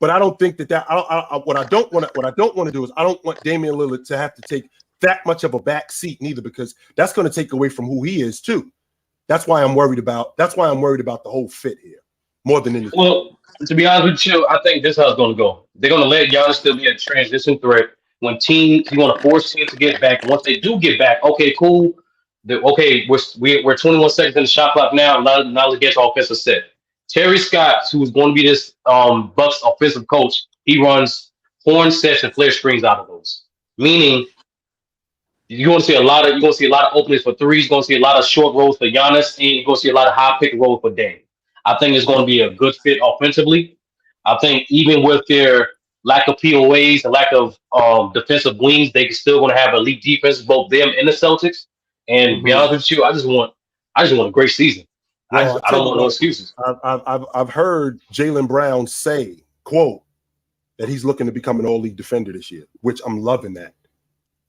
But I don't think what I don't want to do is I don't want Damian Lillard to have to take that much of a back seat neither, because that's going to take away from who he is too. That's why I'm worried about the whole fit here more than anything. Well, to be honest with you, I think this is how it's going to go. They're going to let Giannis still be a transition threat. When you want to force teams to get back. Once they do get back, okay, cool. We're 21 seconds in the shot clock now. Now let's get your offensive set. Terry Scott, who is going to be this Bucks offensive coach, he runs horn sets and flare screens out of those. Meaning, you're going to see a lot of openings for threes. You're going to see a lot of short rolls for Giannis, and you're going to see a lot of high pick and roll for Dame. I think it's going to be a good fit offensively. I think even with their lack of POAs, the lack of defensive wings, they still going to have elite defense, both them and the Celtics. And to be honest with you, I just want a great season. Well, I don't want no excuses. I've heard Jaylen Brown say, quote, that he's looking to become an all-league defender this year, which I'm loving that.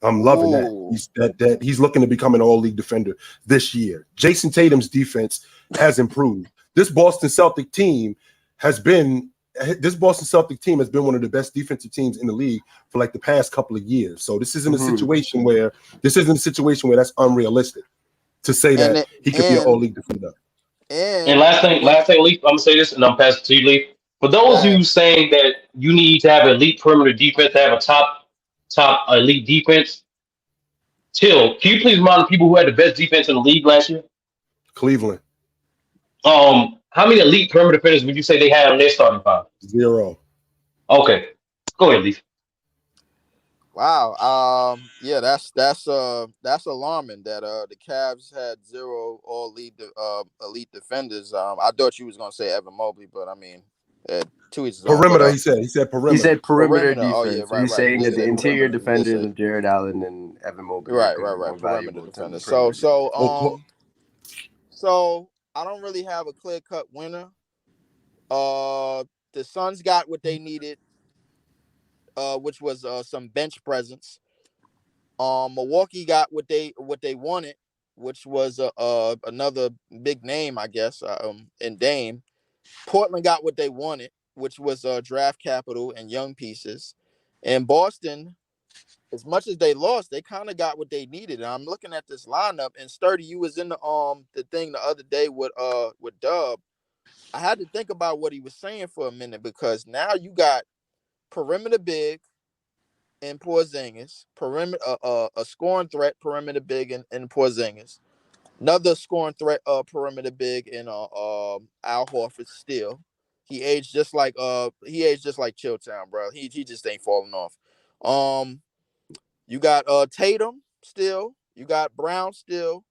I'm loving that. He's looking to become an all-league defender this year. Jason Tatum's defense has improved. This Boston Celtic team has been one of the best defensive teams in the league for like the past couple of years. So this isn't a situation where that's unrealistic to say that he could be an all-league defender. And last thing, Leaf, I'm gonna say this, and I'm passing to you, Leaf. For those who saying that you need to have elite perimeter defense, to have a top elite defense, Till, can you please remind the people who had the best defense in the league last year? Cleveland. How many elite perimeter defenders would you say they had on their starting five? 0. Okay, go ahead, Leaf. Wow. Yeah, that's alarming that the Cavs had 0 all elite defenders. I thought you was gonna say Evan Mobley, but I mean, perimeter. He said perimeter. He said perimeter defense. Oh, yeah, right, He's saying that the interior perimeter. defenders of Jared Allen and Evan Mobley. Right. Perimeter defenders. So I don't really have a clear-cut winner. The Suns got what they needed, which was some bench presence. Milwaukee got what they wanted, which was another big name, I guess, in Dame. Portland got what they wanted, which was draft capital and young pieces. And Boston as much as they lost, they kind of got what they needed. And I'm looking at this lineup, and Sturdy, you was in the thing the other day with Dub. I had to think about what he was saying for a minute, because now you got perimeter big in Porzingis, perimeter a scoring threat perimeter big in Porzingis, another scoring threat perimeter big in Al Horford. Still, he aged just like Chilltown, bro. He just ain't falling off. You got Tatum still, you got Brown still,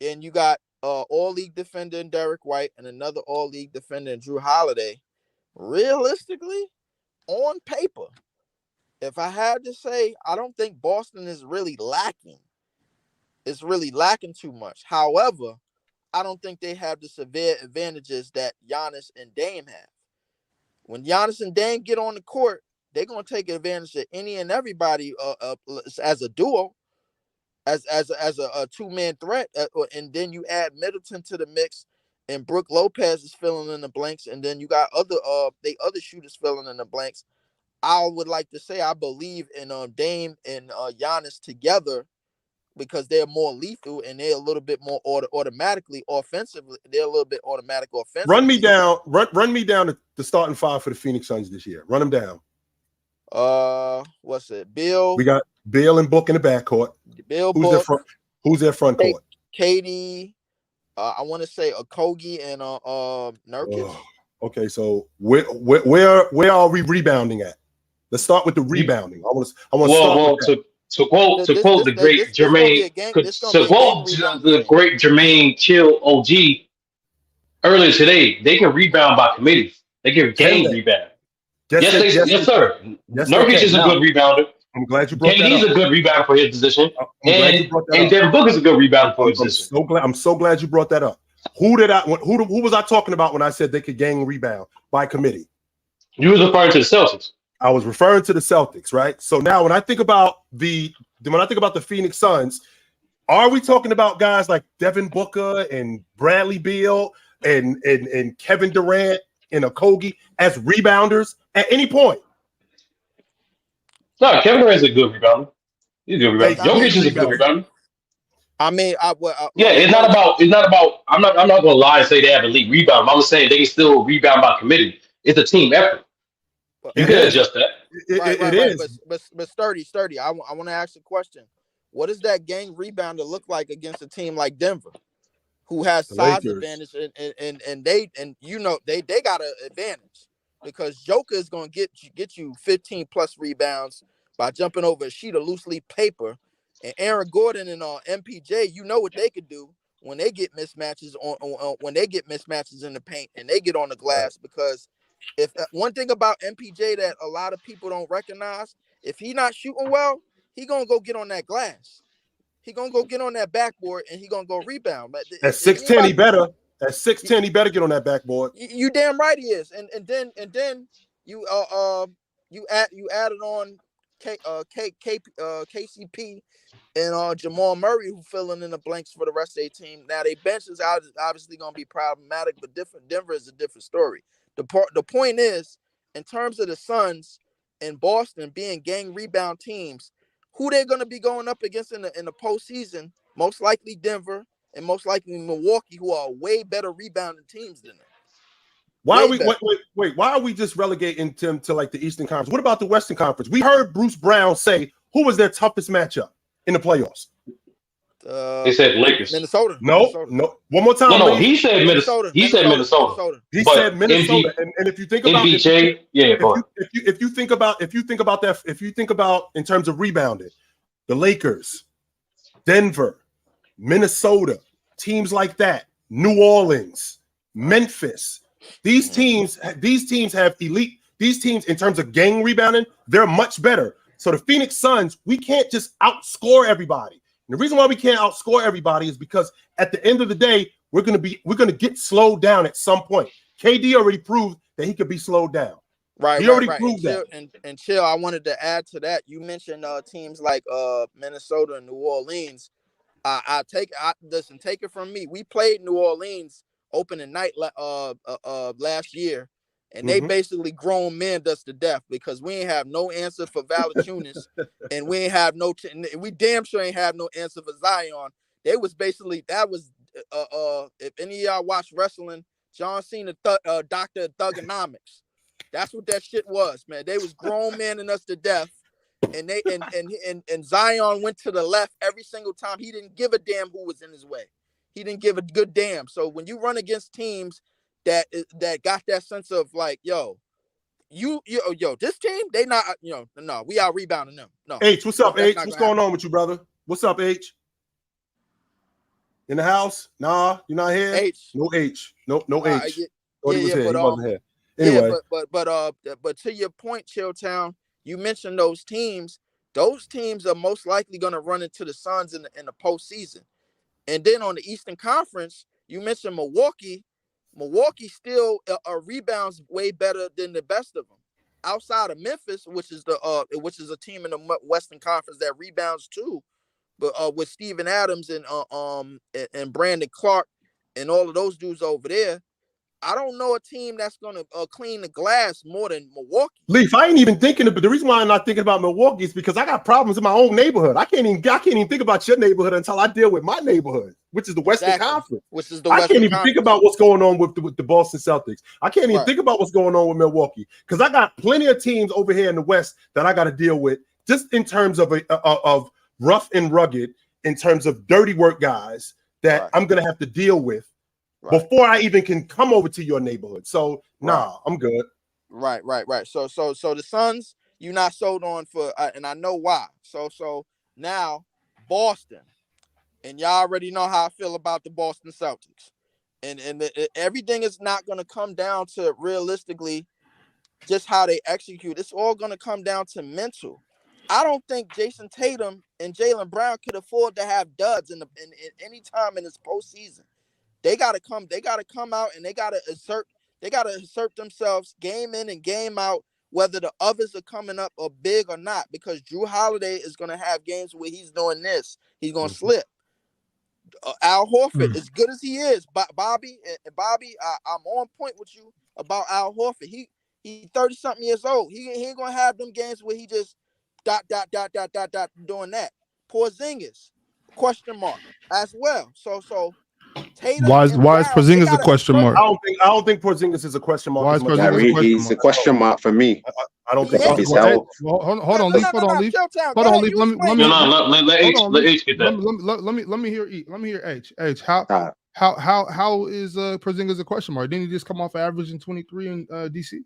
and you got all-league defender in Derek White and another all-league defender in Drew Holiday. Realistically, on paper, if I had to say, I don't think Boston is really lacking. It's really lacking too much. However, I don't think they have the severe advantages that Giannis and Dame have. When Giannis and Dame get on the court, they're going to take advantage of any and everybody as a duo, as a two-man threat. And then you add Middleton to the mix, and Brook Lopez is filling in the blanks, and then you got other shooters filling in the blanks. I would like to say I believe in Dame and Giannis together, because they're more lethal and they're a little bit more automatically offensively. They're a little bit automatic offensively. Run me down the starting five for the Phoenix Suns this year. Run them down. What's it? Bill. We got Bill and Book in the backcourt. Bill. Who's their front court? Katie. I want to say Okogie and Nurkic. Oh, okay, so where are we rebounding at? Let's start with the rebounding. I want to start with that. To quote the great Jermaine Chill OG earlier today, they can rebound by committee. They can game rebound. Yes, sir. Nurkic is a good rebounder. I'm glad you brought that up. KD's a good rebounder for his position. And Devin Booker's a good rebounder for his position. I'm so glad you brought that up. Who was I talking about when I said they could gang rebound by committee? You was referring to the Celtics. I was referring to the Celtics, right? So now when I think about the Phoenix Suns, are we talking about guys like Devin Booker and Bradley Beal and Kevin Durant and Okogie as rebounders at any point? No, Kevin Durant's a good rebounder. He's a good rebounder. Jokic is a good rebounder. I mean, it's not about. I'm not gonna lie and say they have elite rebound. I'm just saying they can still rebound by committee. It's a team effort. You can adjust that. It is. But sturdy. I want to ask a question. What does that gang rebounder look like against a team like Denver, who has size advantage and they got an advantage, because Joker is going to get you 15 plus rebounds by jumping over a sheet of loose leaf paper, and Aaron Gordon and MPJ, you know what they could do when they get mismatches when they get mismatches in the paint and they get on the glass. Because if one thing about MPJ that a lot of people don't recognize, if he not shooting well, he gonna go get on that glass. He gonna go get on that backboard and he gonna go rebound. But at 6'10", he better. At 6'10", he better get on that backboard. You damn right he is. And then you added on KCP and Jamal Murray, who filling in the blanks for the rest of their team. Now their bench is obviously gonna be problematic, but Denver is a different story. The point is, in terms of the Suns and Boston being gang rebound teams, who they're going to be going up against in the postseason? Most likely Denver and most likely Milwaukee, who are way better rebounding teams than them. Why are we just relegating them to like the Eastern Conference? What about the Western Conference? We heard Bruce Brown say who was their toughest matchup in the playoffs. They said Lakers. Minnesota. No. One more time. No. He said Minnesota. He said Minnesota. He said Minnesota. And if you think about MPJ, if you think about in terms of rebounding, the Lakers, Denver, Minnesota, teams like that, New Orleans, Memphis, these teams have elite. These teams in terms of gang rebounding, they're much better. So the Phoenix Suns, we can't just outscore everybody. And the reason why we can't outscore everybody is because at the end of the day, we're gonna get slowed down at some point. KD already proved that he could be slowed down. Right. He already proved that. And Chill, I wanted to add to that. You mentioned teams like Minnesota and New Orleans. Take it from me. We played New Orleans opening night last year, And they basically grown men us to death because we ain't have no answer for Valanciunas, and we ain't have we damn sure ain't have no answer for Zion. They was basically if any of y'all watch wrestling, John Cena, Dr. Thugonomics. That's what that shit was, man. They was grown men us to death, and they and Zion went to the left every single time. He didn't give a damn who was in his way. He didn't give a good damn. So when you run against teams that got that sense of like, yo, this team, they not, no, we out rebounding them. No. H, what's up, H? What's going on with you, brother? What's up, H? In the house? Nah, you're not here. H, no H, no H. He wasn't here. Anyway, but to your point, Chilltown, you mentioned those teams. Those teams are most likely going to run into the Suns in the postseason. And then on the Eastern Conference, you mentioned Milwaukee. Milwaukee still rebounds way better than the best of them. Outside of Memphis, which is a team in the Western Conference that rebounds too, but with Steven Adams and Brandon Clark and all of those dudes over there, I don't know a team that's gonna clean the glass more than Milwaukee. Leaf, I ain't even thinking of, but the reason why I'm not thinking about Milwaukee is because I got problems in my own neighborhood. I can't even think about your neighborhood until I deal with my neighborhood, which is the Western Conference. I can't even think about what's going on with the Boston Celtics. I can't even think about what's going on with Milwaukee because I got plenty of teams over here in the West that I got to deal with, just in terms of rough and rugged, in terms of dirty work guys that I'm gonna have to deal with. Before I even can come over to your neighborhood. So I'm good. Right. So the Suns, you're not sold on for, and I know why. So now Boston, and y'all already know how I feel about the Boston Celtics, and everything is not going to come down to realistically just how they execute. It's all going to come down to mental. I don't think Jason Tatum and Jaylen Brown could afford to have duds in any time in this postseason. They gotta come out and they gotta assert themselves game in and game out, whether the others are coming up or big or not, because Drew Holiday is gonna have games where he's doing this, he's gonna slip. Al Horford, as good as he is, Bobby, I'm on point with you about Al Horford. He 30-something years old. He ain't gonna have them games where he just dot doing that. Porzingis, question mark as well. So Tatum why is Porzingis a question mark? I don't think Porzingis is a question mark. Why is Porzingis He's a question mark for me. I don't think he's held. Hold on, Leaf. Hold on, Leaf. Let H get that. Let me hear H. H. How is Porzingis a question mark? Didn't he just come off average in 23 in DC?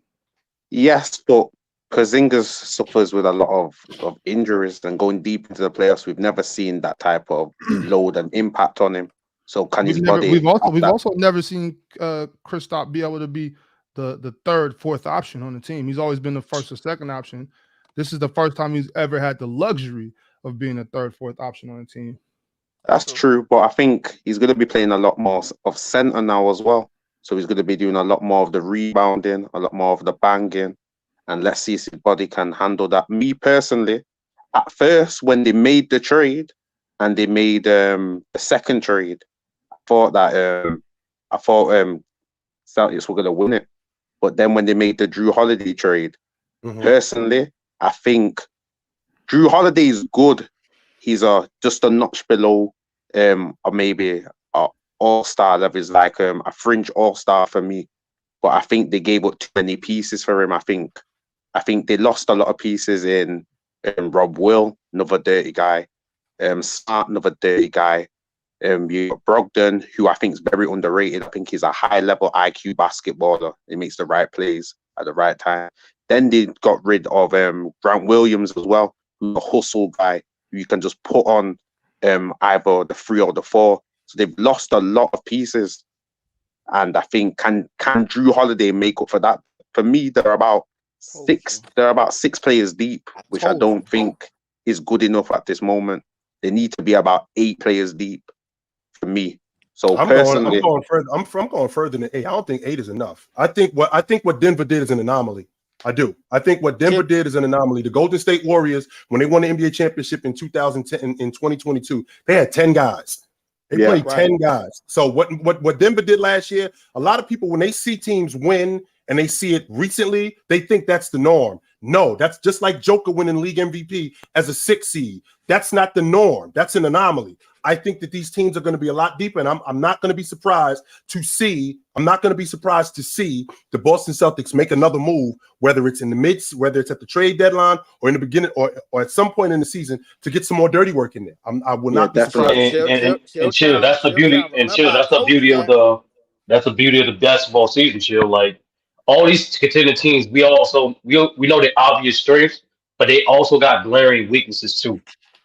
Yes, but Porzingis suffers with a lot of injuries and going deep into the playoffs. We've never seen that type of load and impact on him. So we've also never seen Kristaps be able to be the third, fourth option on the team. He's always been the first or second option. This is the first time he's ever had the luxury of being a third, fourth option on the team. That's true, but I think he's going to be playing a lot more of center now as well. So he's going to be doing a lot more of the rebounding, a lot more of the banging, and let's see if his body can handle that. Me personally, at first when they made the trade and they made the second trade, I thought Celtics were going to win it. But then when they made the Drew Holiday trade, personally, I think Drew Holiday is good. He's just a notch below or maybe an all-star level. Is like a fringe all-star for me. But I think they gave up too many pieces for him. I think they lost a lot of pieces in Rob Will, another dirty guy. Smart, another dirty guy. You got Brogdon, who I think is very underrated. I think he's a high-level IQ basketballer. He makes the right plays at the right time. Then they got rid of Grant Williams as well, who's a hustle guy who you can just put on either the 3 or the 4. So they've lost a lot of pieces. And I think can Drew Holiday make up for that? For me, they're about 6 players deep, which I don't think is good enough at this moment. They need to be about 8 players deep. For me, so I'm going further. I'm going further than 8. I don't think 8 is enough. I think what Denver did is an anomaly. I do. I think what Denver did is an anomaly. The Golden State Warriors, when they won the NBA championship in 2010 in 2022, they had 10 guys. They played 10 guys. So what Denver did last year, a lot of people when they see teams win and they see it recently, they think that's the norm. No, that's just like Joker winning league MVP as a 6 seed. That's not the norm. That's an anomaly. I think that these teams are going to be a lot deeper, and I'm not going to be surprised to see. I'm not going to be surprised to see the Boston Celtics make another move, whether it's in the midst, whether it's at the trade deadline, or in the beginning, or at some point in the season to get some more dirty work in there. I will not be surprised. And chill. That's the beauty. And chill. That's the beauty of the. That's the beauty of the basketball season. Chill. Like all these contending teams, we know their obvious strengths, but they also got glaring weaknesses too.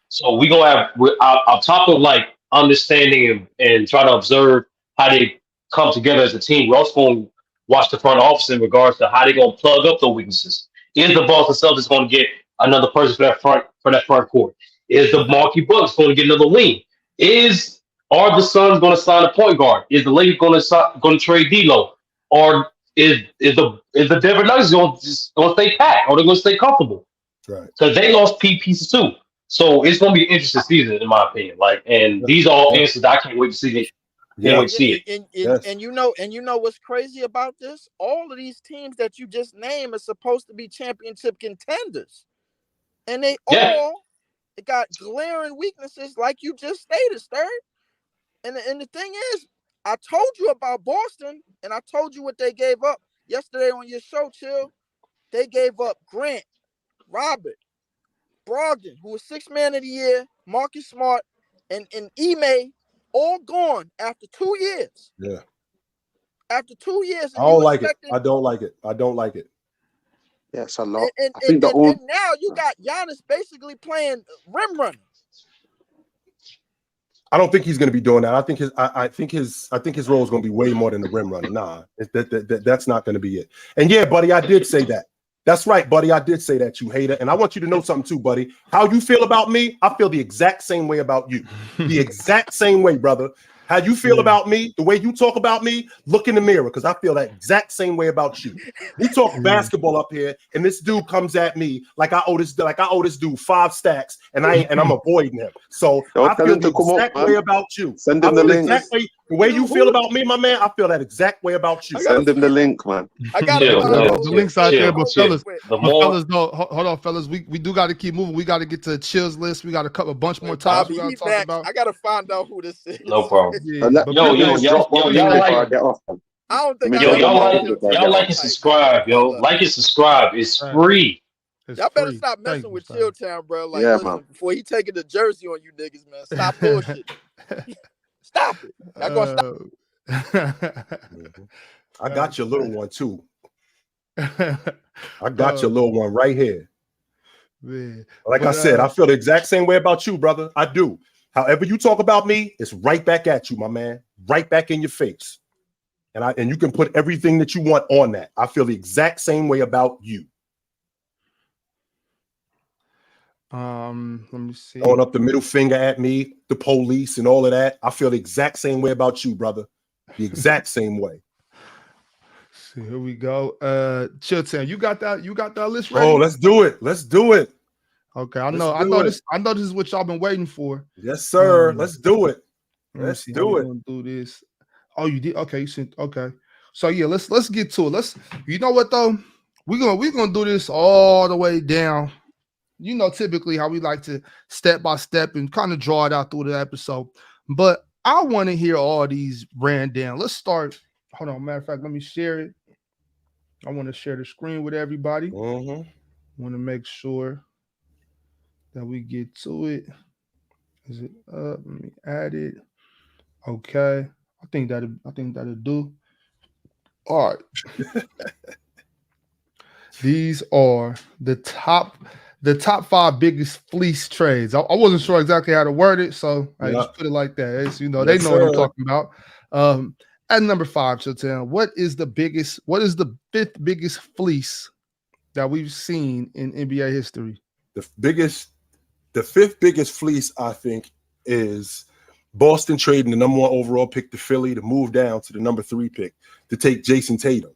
So we gonna have on top of like understanding and trying to observe how they come together as a team. We're also going to watch the front office in regards to how they gonna plug up those weaknesses. Is the Boston Celtics going to get another person for that front court? Is the Milwaukee Bucks going to get another wing? Are the Suns going to sign a point guard? Is the Lakers going to trade D'Lo? Or is the Denver Nuggets going to stay packed? Or they're going to stay comfortable? Right. Because they lost pieces too. So it's going to be an interesting season, in my opinion. These are all answers that I can't wait to see. And you know what's crazy about this? All of these teams that you just named are supposed to be championship contenders, and they all got glaring weaknesses, like you just stated, Stir. And the thing is, I told you about Boston, and I told you what they gave up yesterday on your show, Chill. They gave up Grant, Robert, Brogdon, who was 6th man of the year, Marcus Smart, and Ime, all gone after 2 years. Yeah. After 2 years. I don't like it. I don't like it. I don't like it. Yeah, it's a lot. And now you got Giannis basically playing rim runner. I don't think he's going to be doing that. I think his role is going to be way more than the rim runner. Nah, that's not going to be it. And yeah, buddy, I did say that. That's right, buddy. I did say that, you hater. And I want you to know something too, buddy. How you feel about me, I feel the exact same way about you. The exact same way, brother. How you feel about me, the way you talk about me, look in the mirror, because I feel that exact same way about you. We talk basketball up here, and this dude comes at me like I owe this dude 5 stacks, and I'm avoiding him. So I feel the exact way about you. Send him the link. The way you feel about me, my man, I feel that exact way about you. Send him the link, man. I got the links out there, but fellas, hold on, fellas. We do got to keep moving. We got to get to Chill's list. We got to cover a bunch more topics. We got to talk about. I got to find out who this is. No problem. Y'all like and subscribe, yo. Like and subscribe. It's free. Y'all better stop messing with Chilltown, bro. Like, listen, before he taking the jersey on you niggas, man. Stop bullshit. Stop it. Y'all gonna stop. I got your little one too. I got your little one right here. Man. Like I said, I feel the exact same way about you, brother. I do. However you talk about me, it's right back at you, my man. Right back in your face. And you can put everything that you want on that. I feel the exact same way about you. Let me see. Throwing up the middle finger at me, the police, and all of that. I feel the exact same way about you, brother. The exact same way. See, here we go. Chilltown, you got that? You got that list ready? Oh, let's do it. Let's do it. Okay, I know this is what y'all been waiting for. Yes, sir. Let's do it. Let's do it. Do this. Oh, you did? Okay, you said okay. So yeah, let's get to it. You know what though? We're gonna do this all the way down. You know, typically how we like to step by step and kind of draw it out through the episode. But I want to hear all these ran down. Let's start. Hold on, matter of fact, let me share it. I want to share the screen with everybody. Want to make sure that we get to it. Is it up? Let me add it. Okay. I think that'll do. All right. These are the top 5 biggest fleece trades. I wasn't sure exactly how to word it, so I just put it like that. It's, they know what I'm talking about. At number 5, Chilltown, what is the 5th biggest fleece that we've seen in NBA history? The 5th biggest fleece, I think, is Boston trading the number 1 overall pick to Philly to move down to the number 3 pick to take Jason Tatum.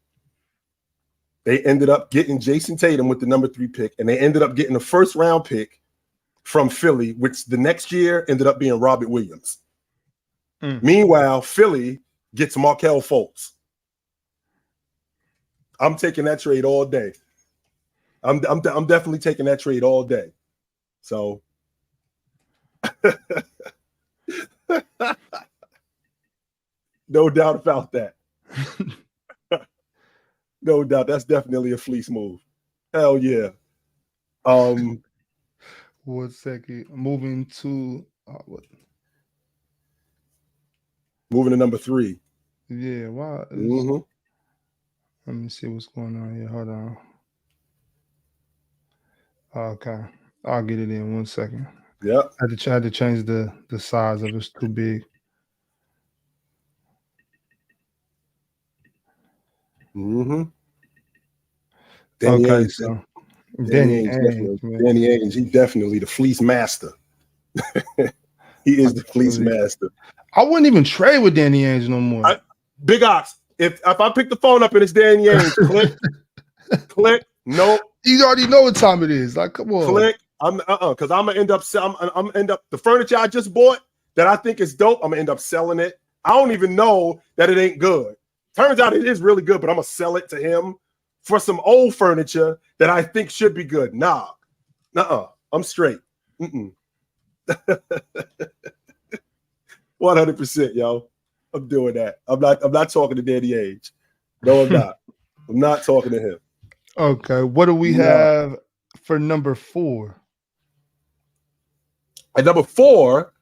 They ended up getting Jason Tatum with the number 3 pick, and they ended up getting a 1st round pick from Philly, which the next year ended up being Robert Williams. Meanwhile, Philly gets Markelle Fultz. I'm taking that trade all day. I'm definitely taking that trade all day. So no doubt about that. No doubt. That's definitely a fleece move. Hell yeah. 1 second. Moving to what? Moving to number 3. Yeah, why? Let me see what's going on here. Hold on. Okay. I'll get it in 1 second. Yeah. I had to change the size of it. It's too big. Danny okay, Ainge, so Danny Ainge, he's definitely the fleece master. He is the fleece master. I wouldn't even trade with Danny Ainge no more. Big Ox, if I pick the phone up and it's Danny Ainge, click, nope. You already know what time it is. Like, come on. Click. Because I'm gonna end up the furniture I just bought that I think is dope. I'm gonna end up selling it. I don't even know that it ain't good. Turns out it is really good, but I'm gonna sell it to him for some old furniture that I think should be good. Nah, I'm straight. 100%, yo. I'm doing that. I'm not talking to Danny Ainge. No, I'm not. I'm not talking to him. Okay, what do we have for number 4? At number 4,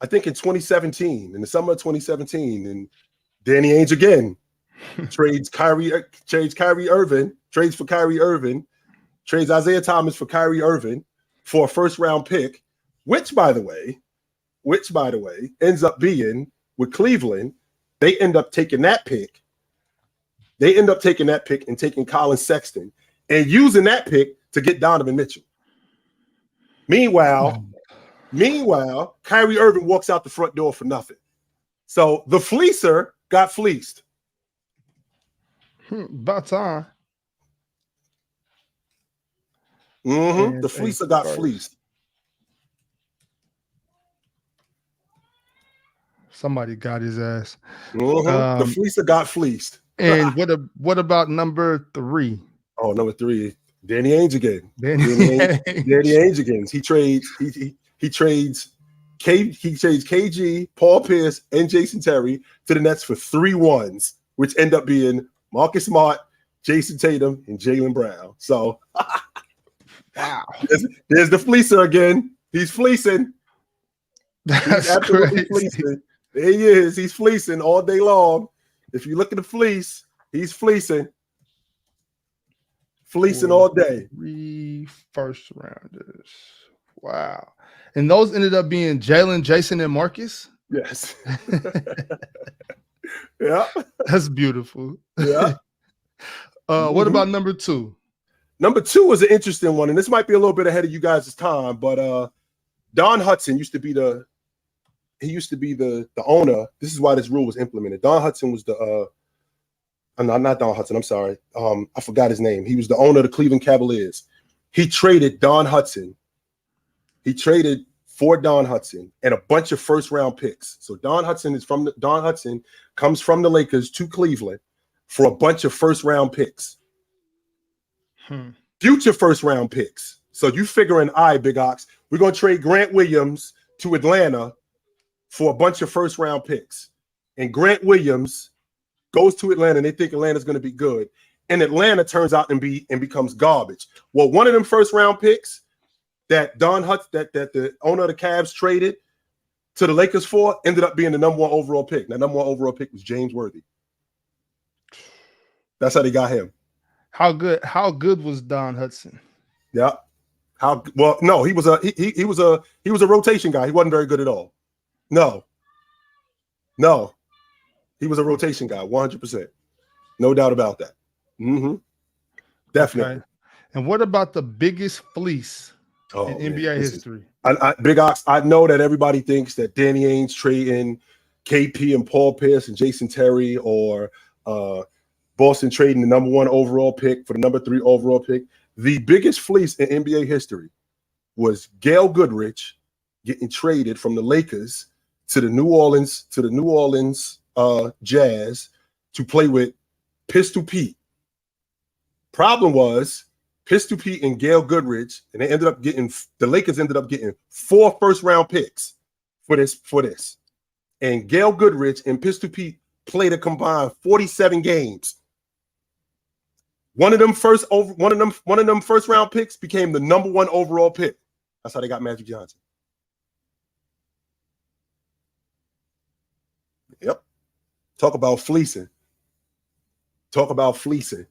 I think in 2017, in the summer of 2017, and Danny Ainge again trades for Kyrie Irving, trades Isaiah Thomas for Kyrie Irving for a first-round pick, which by the way, ends up being with Cleveland. They end up taking that pick. And taking Colin Sexton and using that pick to get Donovan Mitchell. Meanwhile, Kyrie Irving walks out the front door for nothing. So the fleecer got fleeced. About time. The fleecer got fleeced. Somebody got his ass. The fleecer got fleeced. And what about number 3? Oh, number 3, Danny Ainge again. Danny Ainge again. He trades KG, Paul Pierce, and Jason Terry to the Nets for 3 ones, which end up being Marcus Smart, Jason Tatum, and Jaylen Brown. So wow. There's the fleecer again. He's fleecing. That's absolutely fleecing. There he is. He's fleecing all day long. If you look at the fleece, he's fleecing. Fleecing all day. 3 first rounders. Wow. And those ended up being Jalen, Jason, and Marcus? Yes. Yeah. That's beautiful. Yeah. What about number 2? Number 2 was an interesting one, and this might be a little bit ahead of you guys' time, but Don Hudson used to be the owner. This is why this rule was implemented. Don Hudson was not Don Hudson. I'm sorry. I forgot his name. He was the owner of the Cleveland Cavaliers. He traded Don Hudson. He traded for Don Hudson and a bunch of first-round picks. So Don Hudson comes from the Lakers to Cleveland for a bunch of first-round picks. Future first-round picks. So you figuring, all right, Big Ox, we're going to trade Grant Williams to Atlanta for a bunch of first-round picks. And Grant Williams goes to Atlanta, and they think Atlanta's going to be good. And Atlanta turns out and becomes garbage. Well, one of them first-round picks that Don Hutz, that the owner of the Cavs traded to the Lakers for, ended up being the number 1 overall pick. That number 1 overall pick was James Worthy. That's how they got him. How good was Don Hudson? Yeah. No, he was a rotation guy. He wasn't very good at all. No. He was a rotation guy, 100%. No doubt about that. Definitely. Okay. And what about the biggest fleece in NBA history? Big Ox, I know that everybody thinks that Danny Ainge trading KP and Paul Pierce and Jason Terry, or Boston trading the number 1 overall pick for the number 3 overall pick. The biggest fleece in NBA history was Gail Goodrich getting traded from the Lakers to the New Orleans Jazz to play with Pistol Pete. Problem was Pistol Pete and Gail Goodrich, and the Lakers ended up getting 4 first-round picks for this. And Gail Goodrich and Pistol Pete played a combined 47 games. One of them first-round picks became the number 1 overall pick. That's how they got Magic Johnson. Yep. Talk about fleecing. Talk about fleecing.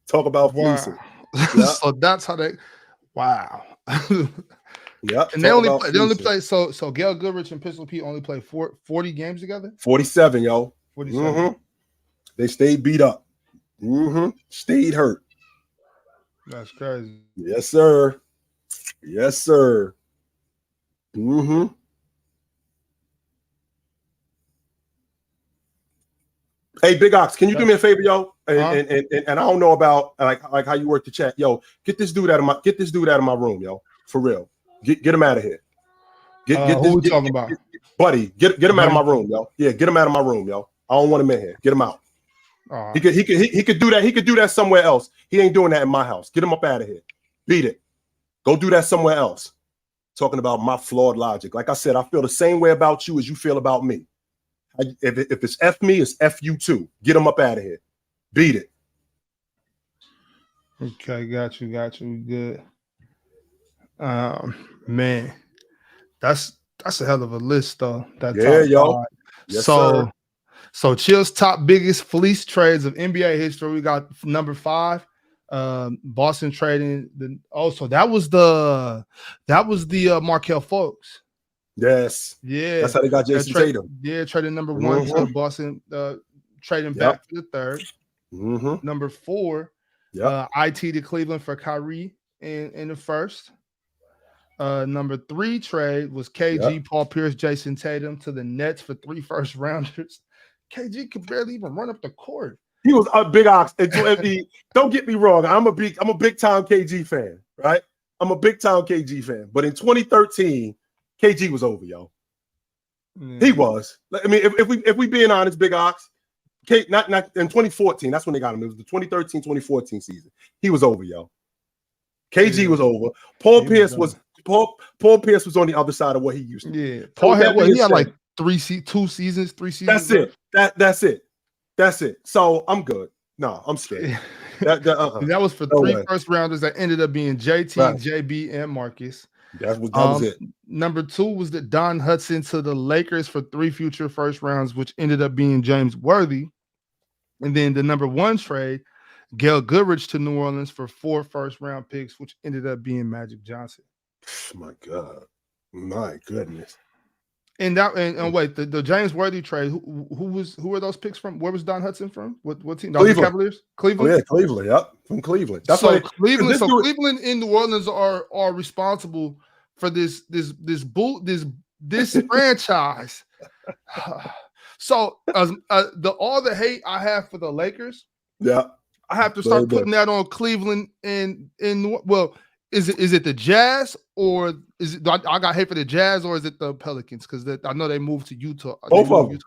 Talk about fleecing. Yep. So that's how they. Wow. Yeah, and they only play. So Gail Goodrich and Pistol Pete only played 40 games together. 47, yo. 47. Mm-hmm. They stayed beat up. Mm-hmm. Stayed hurt. That's crazy. Yes, sir. Yes, sir. Mm-hmm. Hey, Big Ox, can you do me a favor, yo? And I don't know about like how you work the chat, yo. Get this dude out of my room, yo. For real. Get him out of here. Who we talking about? Buddy, get him out of my room, yo. Yeah, get him out of my room, yo. I don't want him in here. Get him out. He could do that. He could do that somewhere else. He ain't doing that in my house. Get him up out of here. Beat it. Go do that somewhere else. Talking about my flawed logic. Like I said, I feel the same way about you as you feel about me. If it's F me, it's F you too. Get him up out of here. Beat it. Okay, got you. Good. Man, that's a hell of a list, though. Yo. Yes, sir. So Chill's top biggest fleece trades of NBA history. We got number 5, Boston trading that was the Markelle Fultz. Yes. Yeah. That's how they got Jason Tatum. Yeah, trading number 1 to Boston, trading back to the 3rd. Mm-hmm. Number 4, IT to Cleveland for Kyrie in the 1st. Number 3 trade was KG, Paul Pierce, Jason Tatum to the Nets for 3 first-rounders. KG could barely even run up the court. He was a Big Ox. Don't get me wrong. I'm a big time KG fan, right? I'm a big time KG fan. But in 2013, KG was over, yo. He was. I mean, if we being honest, Big Ox, not in 2014. That's when they got him. It was the 2013-2014 season. He was over, yo. KG was over. Paul Pierce was on the other side of what he used to. Yeah, Paul had like 3 seasons. That's it. That's it. So I'm good. No, I'm scared. That was for 3 first-rounders that ended up being JT, JB, and Marcus. That was it. Number 2 was the Don Hudson to the Lakers for 3 future first rounds, which ended up being James Worthy. And then the number 1 trade, Gail Goodrich to New Orleans for 4 first-round picks, which ended up being Magic Johnson. My God. My goodness. And wait, the James Worthy trade, who were those picks from? Where was Don Hudson from? What team? Cleveland. The Cavaliers? Cleveland? Oh, yeah, Cleveland. Yep, from Cleveland. That's Cleveland and New Orleans are responsible for this franchise. So all the hate I have for the Lakers, I have to start putting that on Cleveland is it the Jazz or is it I got hate for the Jazz or is it the Pelicans? Because I know they moved to Utah. Both of them.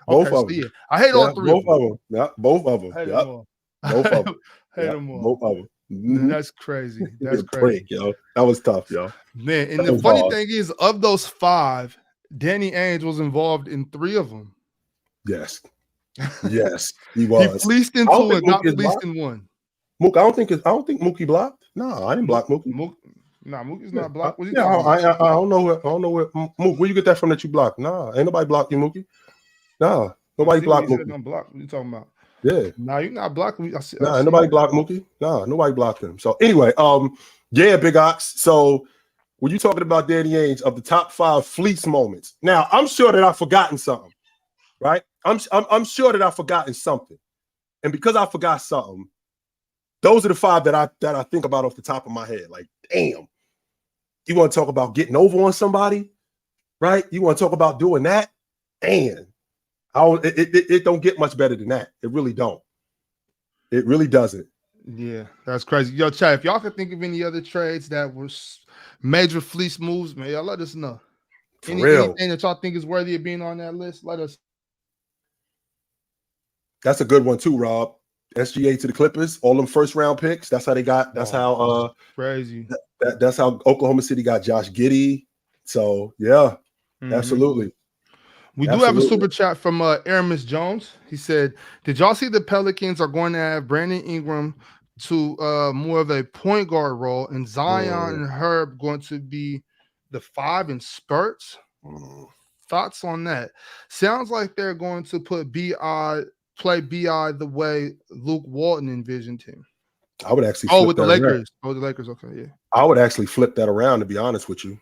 Both of them. Yeah. I hate all 3 of them. Yeah, both of them. Hate them all. Both of them. Hate them all. Both of them. Mm-hmm. That's crazy. That's crazy. Break, yo. That was tough, yo. Man, and the funny thing is, of those 5, Danny Ainge was involved in 3 of them. Yes. Yes, he was. He fleeced in 2 and not fleeced in 1. Mook, I don't think Mookie blocked. No, I didn't block Mookie. Mookie's not blocked. What I don't know where Mook, where you get that from that you blocked? Nah, ain't nobody blocked you, Mookie. Nah, nobody blocked Mookie. What you talking about? Yeah. Nah, you're not blocking. Ain't nobody blocked Mookie. Nah, nobody blocked him. So anyway, Big Ox. So when you talking about Danny Ainge of the top 5 fleece moments, now I'm sure that I've forgotten something, right? I'm sure that I've forgotten something, and because I forgot something, those are the 5 that I think about off the top of my head. Like, damn, you want to talk about getting over on somebody, right? You want to talk about doing that? Damn, it don't get much better than that. It really don't. It really doesn't. Yeah, that's crazy. Yo, chat, if y'all can think of any other trades that were major fleece moves, man, y'all let us know. Anything that y'all think is worthy of being on that list, let us. That's a good one too, Rob. SGA to the Clippers, all them first round picks. That's how they got. That's how crazy. That's how Oklahoma City got Josh Giddey. So yeah, absolutely. We do have a super chat from Aramis Jones. He said, "Did y'all see the Pelicans are going to have Brandon Ingram to more of a point guard role, and Zion and Herb going to be the 5 in spurts?" Thoughts on that? Sounds like they're going to put play BI the way Luke Walton envisioned him. I would actually flip with the Lakers. The Lakers. Okay, yeah. I would actually flip that around, to be honest with you.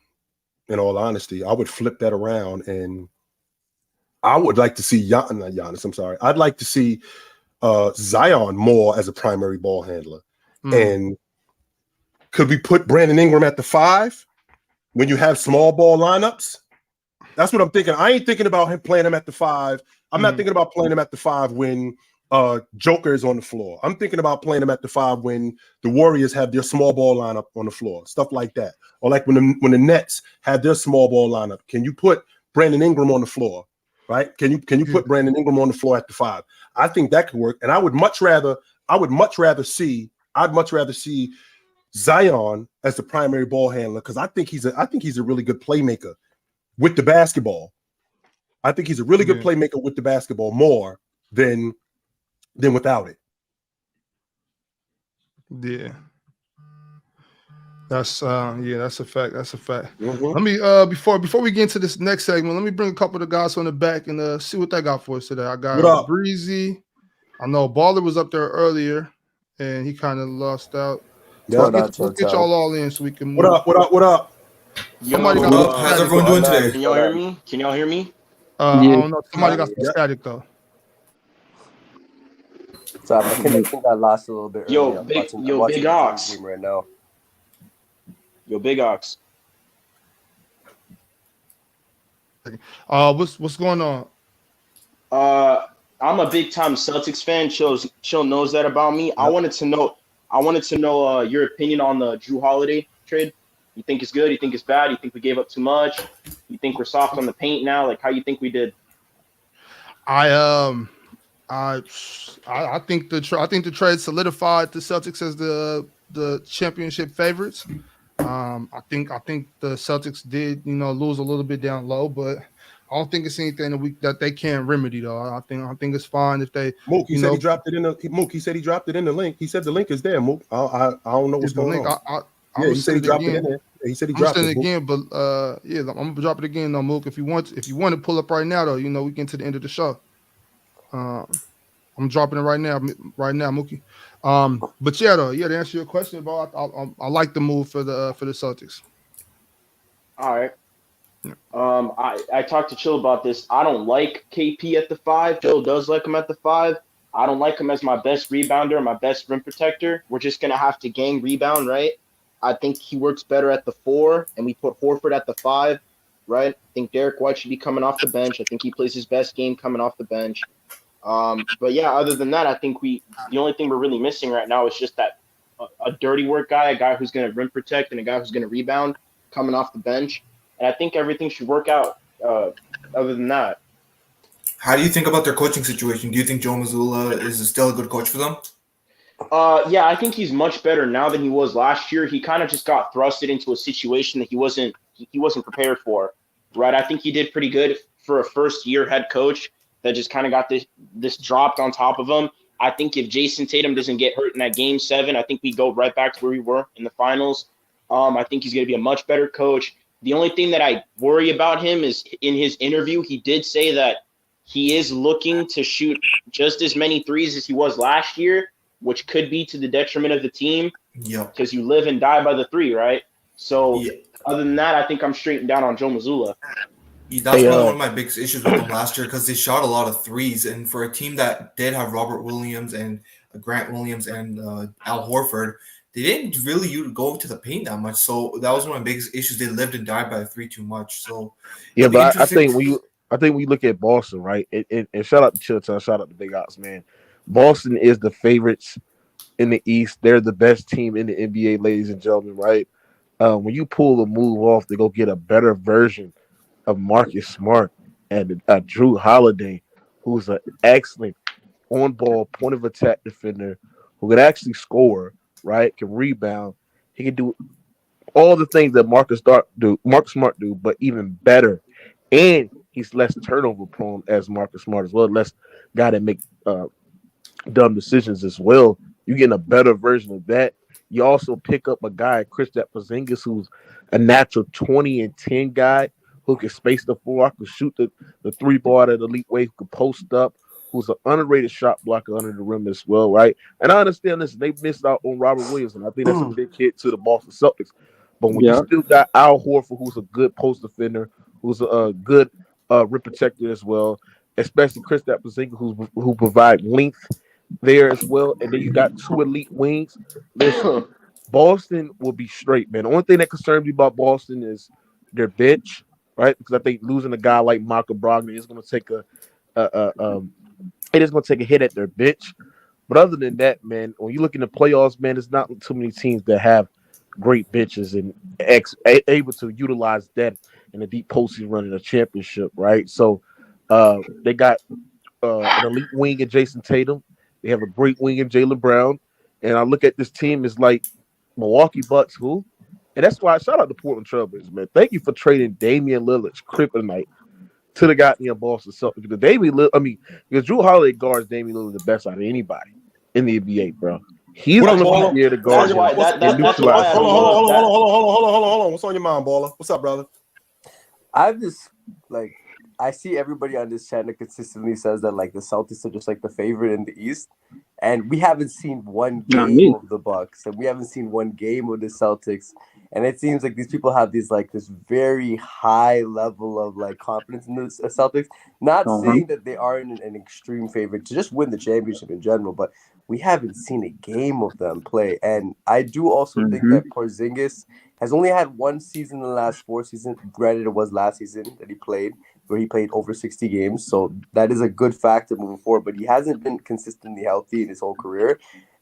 In all honesty, I would flip that around, and I would like to see Giannis. I'm sorry. I'd like to see Zion more as a primary ball handler. And could we put Brandon Ingram at the 5 when you have small ball lineups? That's what I'm thinking. I ain't thinking about him playing him at the 5. I'm not thinking about playing him at the 5 when Joker is on the floor. I'm thinking about playing him at the 5 when the Warriors have their small ball lineup on the floor, stuff like that. Or like when the Nets have their small ball lineup. Can you put Brandon Ingram on the floor? Right? Can you put Brandon Ingram on the floor at the 5? I think that could work. And I would much rather see Zion as the primary ball handler, because I think he's a really good playmaker with the basketball. I think he's a really good playmaker with the basketball more than without it. Yeah. That's a fact. That's a fact. Let me before we get into this next segment, let me bring a couple of the guys on the back and see what they got for us today. I got Breezy. I know Baller was up there earlier and he kind of lost out. Let's get y'all all in so we can move. What up? Somebody how's everyone doing today? Can y'all hear me? I don't know. Somebody got some static though. Sorry, my connection got lost a little bit. Yo, Big Ox. Right now. Yo, Big Ox. What's going on? I'm a big time Celtics fan. Chill knows that about me. Yep. I wanted to know your opinion on the Jrue Holiday trade. You think it's good? You think it's bad? You think we gave up too much? You think we're soft on the paint now? Like, how you think we did? I think the trade solidified the Celtics as the championship favorites. I think the Celtics did lose a little bit down low, but I don't think it's anything that they can't remedy though. I think it's fine if they. Mook, he said he dropped it in the. Mook, he said he dropped it in the link. He said the link is there. Mook, I don't know what's going on. He said he dropped it in there. He said he dropped it again, but I'm gonna drop it again though, Mook. If you want to pull up right now though, we get to the end of the show. I'm dropping it right now, Mookie. But to answer your question about, I like the move for the Celtics. All right. I talked to Chill about this. I don't like KP at the 5. Chill does like him at the 5. I don't like him as my best rebounder, my best rim protector. We're just gonna have to gang rebound, right? I think he works better at the 4, and we put Horford at the 5, right? I think Derek White should be coming off the bench. I think he plays his best game coming off the bench. But yeah, other than that, I think the only thing we're really missing right now is just that a dirty work guy, a guy who's going to rim protect, and a guy who's going to rebound coming off the bench. And I think everything should work out. Other than that, how do you think about their coaching situation? Do you think Joe Mazzulla is still a good coach for them? Yeah, I think he's much better now than he was last year. He kind of just got thrusted into a situation that he wasn't prepared for, right? I think he did pretty good for a first-year head coach that just kind of got this dropped on top of him. I think if Jason Tatum doesn't get hurt in that Game 7, I think we go right back to where we were in the finals. I think he's going to be a much better coach. The only thing that I worry about him is in his interview, he did say that he is looking to shoot just as many threes as he was last year, which could be to the detriment of the team. Yeah. Because you live and die by the 3, right? So other than that, I think I'm straightened down on Joe Mazzulla. That's one of my biggest issues with them last year, because they shot a lot of threes. And for a team that did have Robert Williams and Grant Williams and Al Horford, they didn't really go to the paint that much. So that was one of my biggest issues. They lived and died by the 3 too much. So but I think when you look at Boston, right? And shout out to Chilltown, shout out to Big Ox, man. Boston is the favorites in the East. They're the best team in the NBA, ladies and gentlemen, right? When you pull the move off to go get a better version of Marcus Smart and Jrue Holiday, who's an excellent on-ball, point-of-attack defender who could actually score, right? Can rebound. He can do all the things that Marcus Smart do, but even better. And he's less turnover prone as Marcus Smart as well. Less guy that make dumb decisions as well. You're getting a better version of that. You also pick up a guy, Kristaps Porzingis, who's a natural 20 and 10 guy who can space the floor, who can shoot the three ball at an elite way, who can post up, who's an underrated shot blocker under the rim as well, right? And I understand this. They missed out on Robert Williams, and I think that's a big hit to the Boston Celtics. But when you still got Al Horford, who's a good post defender, who's a good rim protector as well, especially Kristaps Porzingis, who provide length there as well, and then you got two elite wings. Listen, Boston will be straight, man. The only thing that concerns me about Boston is their bench, right? Because I think losing a guy like Michael Brogdon is going to take it is going to take a hit at their bench. But other than that, man, when you look in the playoffs, man, there's not too many teams that have great benches and able to utilize that in a deep postseason run in a championship, right? So they got an elite wing in Jason Tatum. They have a great wing in Jaylen Brown. And I look at this team as like Milwaukee Bucks, who? And that's why I shout out to Portland Trailblazers, man. Thank you for trading Damian Lillard's kryptonite to the goddamn Boston Celtics. Because Drew Holiday guards Damian Lillard the best out of anybody in the NBA, bro. He's going to be here to guard him. Hold on. What's on your mind, Baller? What's up, brother? I see everybody on this channel consistently says that like the Celtics are just like the favorite in the East, and we haven't seen one game of the Bucks, and we haven't seen one game of the Celtics, and it seems like these people have this very high level of like confidence in the Celtics. Not saying that they aren't an extreme favorite to just win the championship in general, but we haven't seen a game of them play, and I do also think that Porzingis has only had one season in the last 4 seasons. Granted, it was last season that he played, where he played over 60 games. So that is a good factor moving forward. But he hasn't been consistently healthy in his whole career.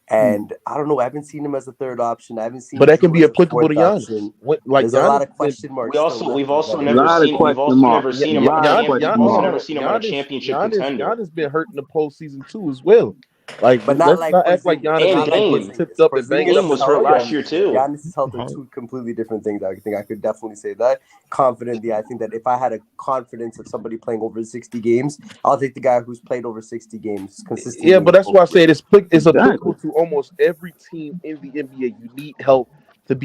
And I don't know. I haven't seen him as a third option. I haven't seen. But that can be applicable to Giannis. There's a lot of question marks. We've also never seen him on a championship contender. Giannis been hurt in the postseason too as well. But not like act like Giannis tipped up and Game was hurt last year too. Giannis' health are two completely different things. I think I could definitely say that confidently. I think that if I had a confidence of somebody playing over 60 games, I'll take the guy who's played over 60 games consistently. Yeah, but that's why I say it's applicable to almost every team in the NBA. You need help to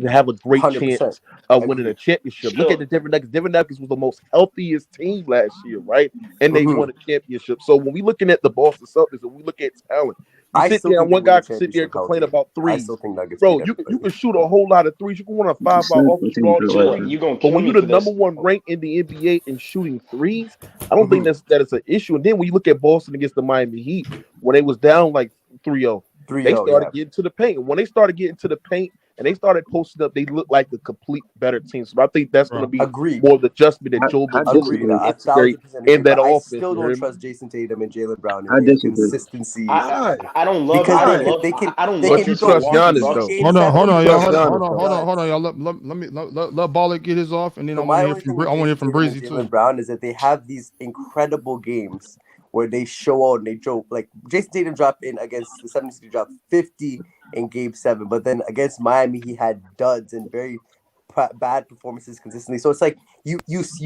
have a great 100%. Chance of winning a championship. Look at the Denver Nuggets. Denver Nuggets was the most healthiest team last year, right? And they won a championship. So when we looking at the Boston Celtics and we look at talent, one guy can sit there and complain about threes. I still think Nuggets. Bro, you can shoot a whole lot of threes. You can win a 5-ball offensive draw. But when you're the number one ranked in the NBA in shooting threes, I don't think that is an issue. And then when you look at Boston against the Miami Heat, when they was down like 3-0, they started getting to the paint. And when they started getting to the paint, and they started posting up, they look like a complete better team. So I think that's going to be more of the adjustment that Joe necessary in that offense. I still don't trust Jason Tatum and Jaylen Brown in consistency. I don't love. But you trust Giannis though. Hold on, y'all. Let Baller get his off, and then I want to hear from Breezy too. Jaylen Brown is that they have these incredible games where they show out and they joke. Like Jason Tatum dropped in against the 76ers, he dropped 50 in Game 7, but then against Miami he had duds and very bad performances consistently. So it's like you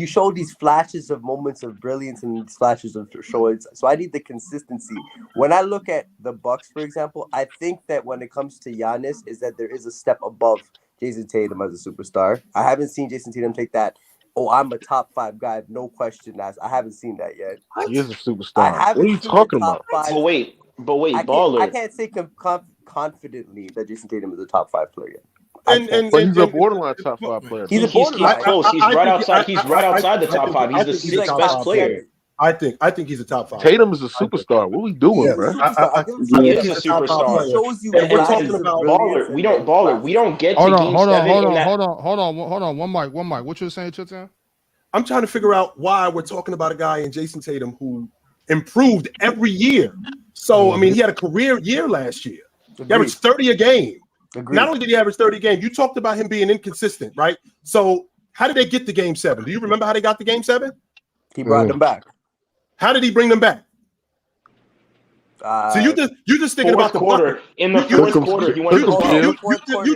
show these flashes of moments of brilliance and these flashes of showing. So I need the consistency. When I look at the Bucks, for example, I think that when it comes to Giannis, is that there is a step above Jason Tatum as a superstar. I haven't seen Jason Tatum take that. Oh, I'm a top 5 guy. No question. I haven't seen that yet. He is a superstar. What are you talking about? But wait, Baller. I can't say confidently that Jason Tatum is a top 5 player yet. But he's a borderline top 5 player. He's close. He's right outside. He's right outside the top 5. He's the 6th best player. I think he's a top 5. Tatum is a superstar. What are we doing, bro? He is a superstar. And we're talking about Baller. We don't get to Game 7. Hold on. One mic. What you saying, Chitan? I'm trying to figure out why we're talking about a guy in Jason Tatum who improved every year. So, I mean, he had a career year last year. He averaged 30 a game. Not only did he average 30 a game, you talked about him being inconsistent, right? So, how did they get to Game 7? Do you remember how they got to Game 7? He brought them back. How did he bring them back? So you just thinking about the quarter. In the fourth quarter, he went for 12. You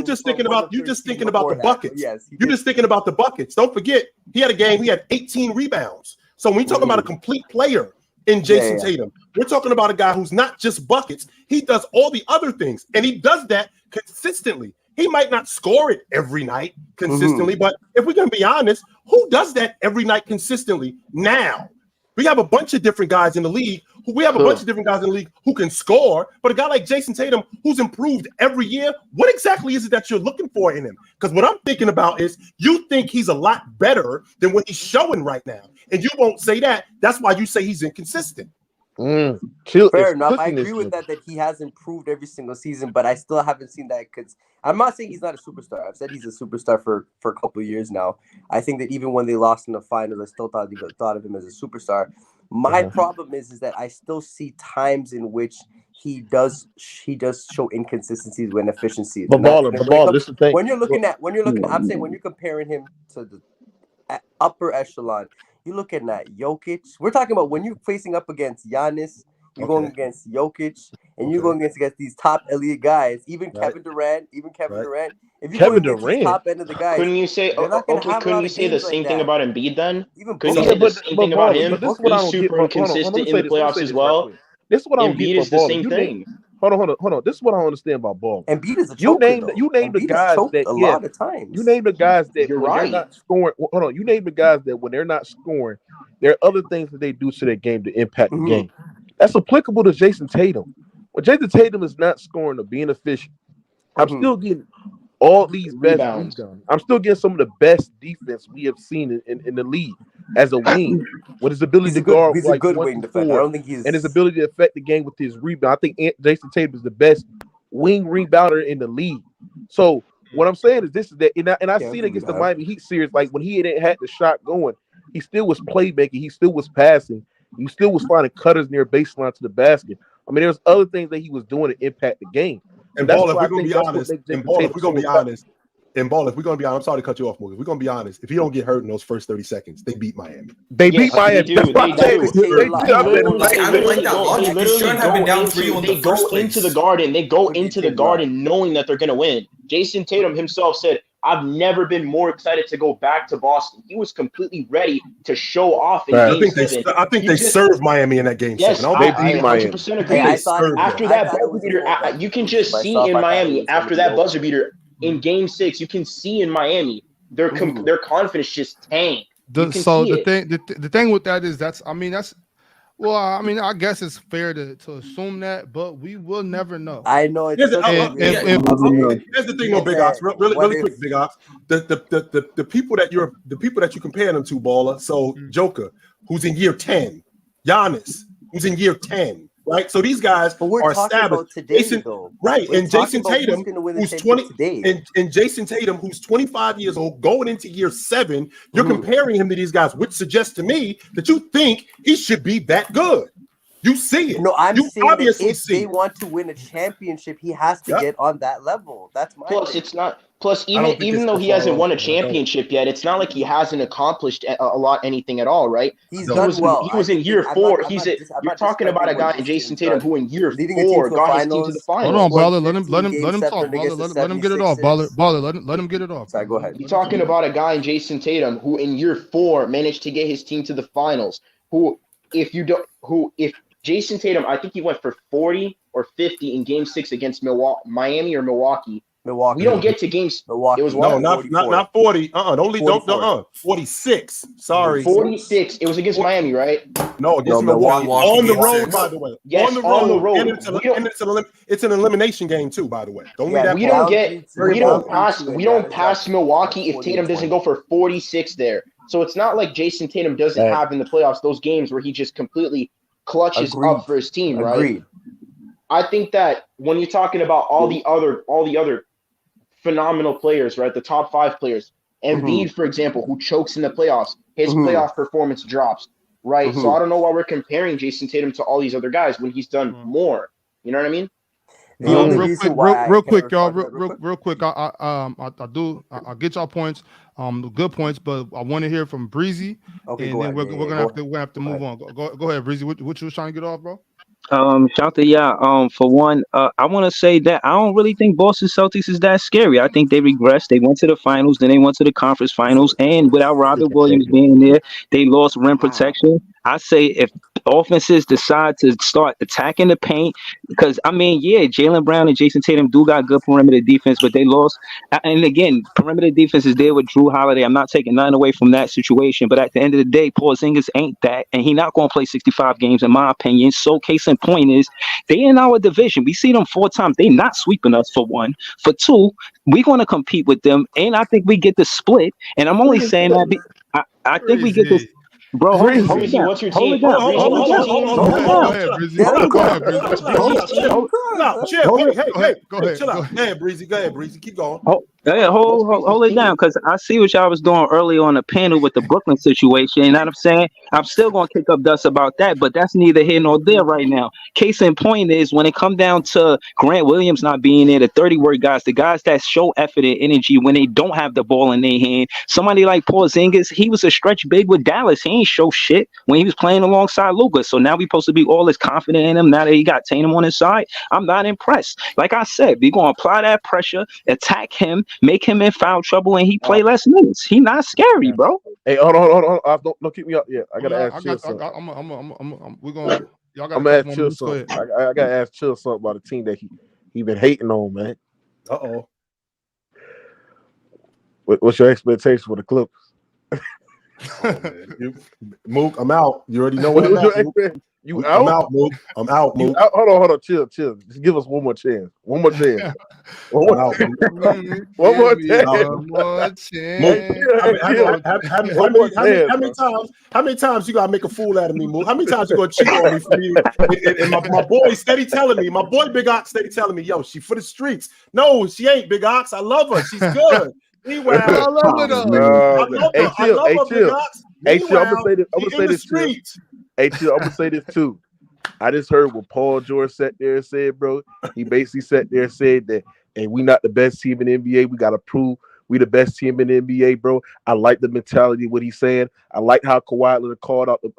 just thinking about the buckets. Yes, you're just thinking about the buckets. Don't forget, he had a game. He had 18 rebounds. So when you're talking about a complete player in Jason Tatum, we're talking about a guy who's not just buckets. He does all the other things, and he does that consistently. He might not score it every night consistently, but if we're going to be honest, who does that every night consistently now? We have a bunch of different guys in the league who can score, but a guy like Jason Tatum who's improved every year, what exactly is it that you're looking for in him? Because what I'm thinking about is you think he's a lot better than what he's showing right now, and you won't say that. That's why you say he's inconsistent. Fair enough. I agree with that he has improved every single season, but I still haven't seen that because I'm not saying he's not a superstar. I've said he's a superstar for a couple of years now. I think that even when they lost in the finals, I still thought of him as a superstar. My problem is that I still see times in which he does show inconsistencies when efficiency is. But baller, this is the thing. When you're looking at, I'm saying when you're comparing him to the upper echelon. You're looking at Jokic. We're talking about when you're facing up against Giannis, you're going against Jokic, and you're going against these top elite guys, even Kevin Durant. If you're going against the top end of the guys, couldn't you say the same thing about Embiid then? Couldn't you say the same thing about him? He's super inconsistent in the playoffs as well. This is what I don't get. Embiid is the same thing. Hold on. This is what I don't understand about ball. Embiid is a choker. You name the guys that a lot of times. You name the guys that You're when they're not scoring. Hold on. You name the guys that when they're not scoring, there are other things that they do to their game to impact the game. That's applicable to Jason Tatum. When Jason Tatum is not scoring or being efficient, I'm still getting all these best rebounds. I'm still getting some of the best defense we have seen in the league as a wing, with his ability to guard. He's a good wing defender. I don't think he's and his ability to affect the game with his rebound. I think Jason Tatum is the best wing rebounder in the league. So what I'm saying is and I seen it against the Miami Heat series. Like when he didn't have the shot going, he still was playmaking. He still was passing. He still was finding cutters near baseline to the basket. I mean, there's other things that he was doing to impact the game. And ball, if we're gonna be honest, I'm sorry to cut you off, Morgan. If we're gonna be honest, if he don't get hurt in those first 30 seconds, they beat Miami. They beat Miami. I don't like that logic. They shouldn't have been down 3-1 They go into the Garden. They go into the Garden knowing that they're gonna win. Jason Tatum himself said, "I've never been more excited to go back to Boston." He was completely ready to show off in Game 7. I think they served Miami in that Game 7. I 100% agree. After that buzzer beater, you can just see in Miami, after that buzzer beater in Game 6, you can see in Miami their confidence just tanked. The thing with that is I guess it's fair to assume that, but we will never know. I know. Here's the thing, though, Big Ox. Really quick, Big Ox. The people that you compare them to, Baller. So Joker, who's in year 10, Giannis, who's in year 10. Right, so these guys are established. And Jason Tatum, who's 20, and Jason Tatum, who's 25 years old, going into year 7. You're comparing him to these guys, which suggests to me that you think he should be that good. You see it. No, I'm saying that if they want to win a championship, he has to get on that level. That's my thing. Even though he hasn't won a championship yet, it's not like he hasn't accomplished anything at all, right? He was in year 4. You're talking about a guy in Jason Tatum who in year 4 got his team to the finals. Hold on, Baller. Let him talk. Baller, let him get it off. Baller, let him get it off. Sorry, go ahead. You're talking about a guy in Jason Tatum who in year 4 managed to get his team to the finals. If Jason Tatum, I think he went for 40 or 50 in Game 6 against Miami or Milwaukee. We don't get to games. Milwaukee. It was not 40. Don't 46. Sorry. 46. It was against Miami, right? No, against Milwaukee. On the road, by the way. Yes, on the road. And it's an elimination game too, by the way. We don't pass Milwaukee if Tatum doesn't go for 46 there. So it's not like Jason Tatum doesn't have in the playoffs those games where he just completely clutches up for his team, right? Agreed. I think that when you're talking about all the other phenomenal players, right? The top 5 players. Embiid, for example, who chokes in the playoffs, his playoff performance drops, right? So I don't know why we're comparing Jason Tatum to all these other guys when he's done more. You know what I mean? The only reason why real quick, y'all. Real quick. I'll get y'all points. Good points, but I want to hear from Breezy. Okay, and then we're gonna have to move on. Go ahead, Breezy. What you was trying to get off, bro? Shanta, yeah. For one, I want to say that I don't really think Boston Celtics is that scary. I think they regressed. They went to the finals, then they went to the conference finals, and without Robert Williams being there, they lost rim protection. I say if offenses decide to start attacking the paint, because I mean, yeah, Jaylen Brown and Jason Tatum do got good perimeter defense, but they lost. And again, perimeter defense is there with Drew Holiday. I'm not taking nothing away from that situation, but at the end of the day, Porzingis ain't that, and he not going to play 65 games, in my opinion. So case in point is they in our division. We see them 4 times. They not sweeping us, for one. For two, we're going to compete with them, and I think we get the split. And I'm only saying that I think we get this. Bro, hold it down. What's your Hold team? it down. Hold it down. Go ahead, Breezy. Chill out. Go ahead, Breezy. Keep going. Hold it down, because I see what y'all was doing earlier on the panel with the Brooklyn situation. You know what I'm saying? I'm still going to kick up dust about that, but that's neither here nor there right now. Case in point is when it come down to Grant Williams not being there, the 30-word guys, the guys that show effort and energy when they don't have the ball in their hand. Somebody like Porzingis, he was a stretch big with Dallas. He ain't show shit when he was playing alongside Luka. So now we supposed to be all as confident in him now that he got Tatum on his side. I'm not impressed. Like I said, we're going to apply that pressure, attack him, make him in foul trouble, and he play less minutes. He not scary, bro. Hey, hold on. Don't keep me up. Yeah, I gotta ask Chill something. I'm gonna ask Chill something. I gotta ask Chill something about a team that he been hating on, man. What's your expectation for the Clippers? Mook, I'm out. You already know what I'm out. You out? I'm out, Mook. I'm out, Mook. Hold on. Chill. Just give us one more chance. One more chance. One more chance. How many times you gotta make a fool out of me, Mook? How many times you gonna cheat on me for me? And my boy steady telling me, my boy Big Ox steady telling me, yo, she for the streets. No, she ain't, Big Ox. I love her. She's good. Meanwhile, I love her though. I love her, Big Ox. Hey, Chill, I'm gonna say this too. Hey, Chill, I'm gonna say this too. I just heard what Paul George sat there and said, bro. He basically sat there and said that, hey, we not the best team in the NBA. We gotta prove we the best team in the NBA, bro. I like the mentality of what he's saying. I like how Kawhi Leonard called out the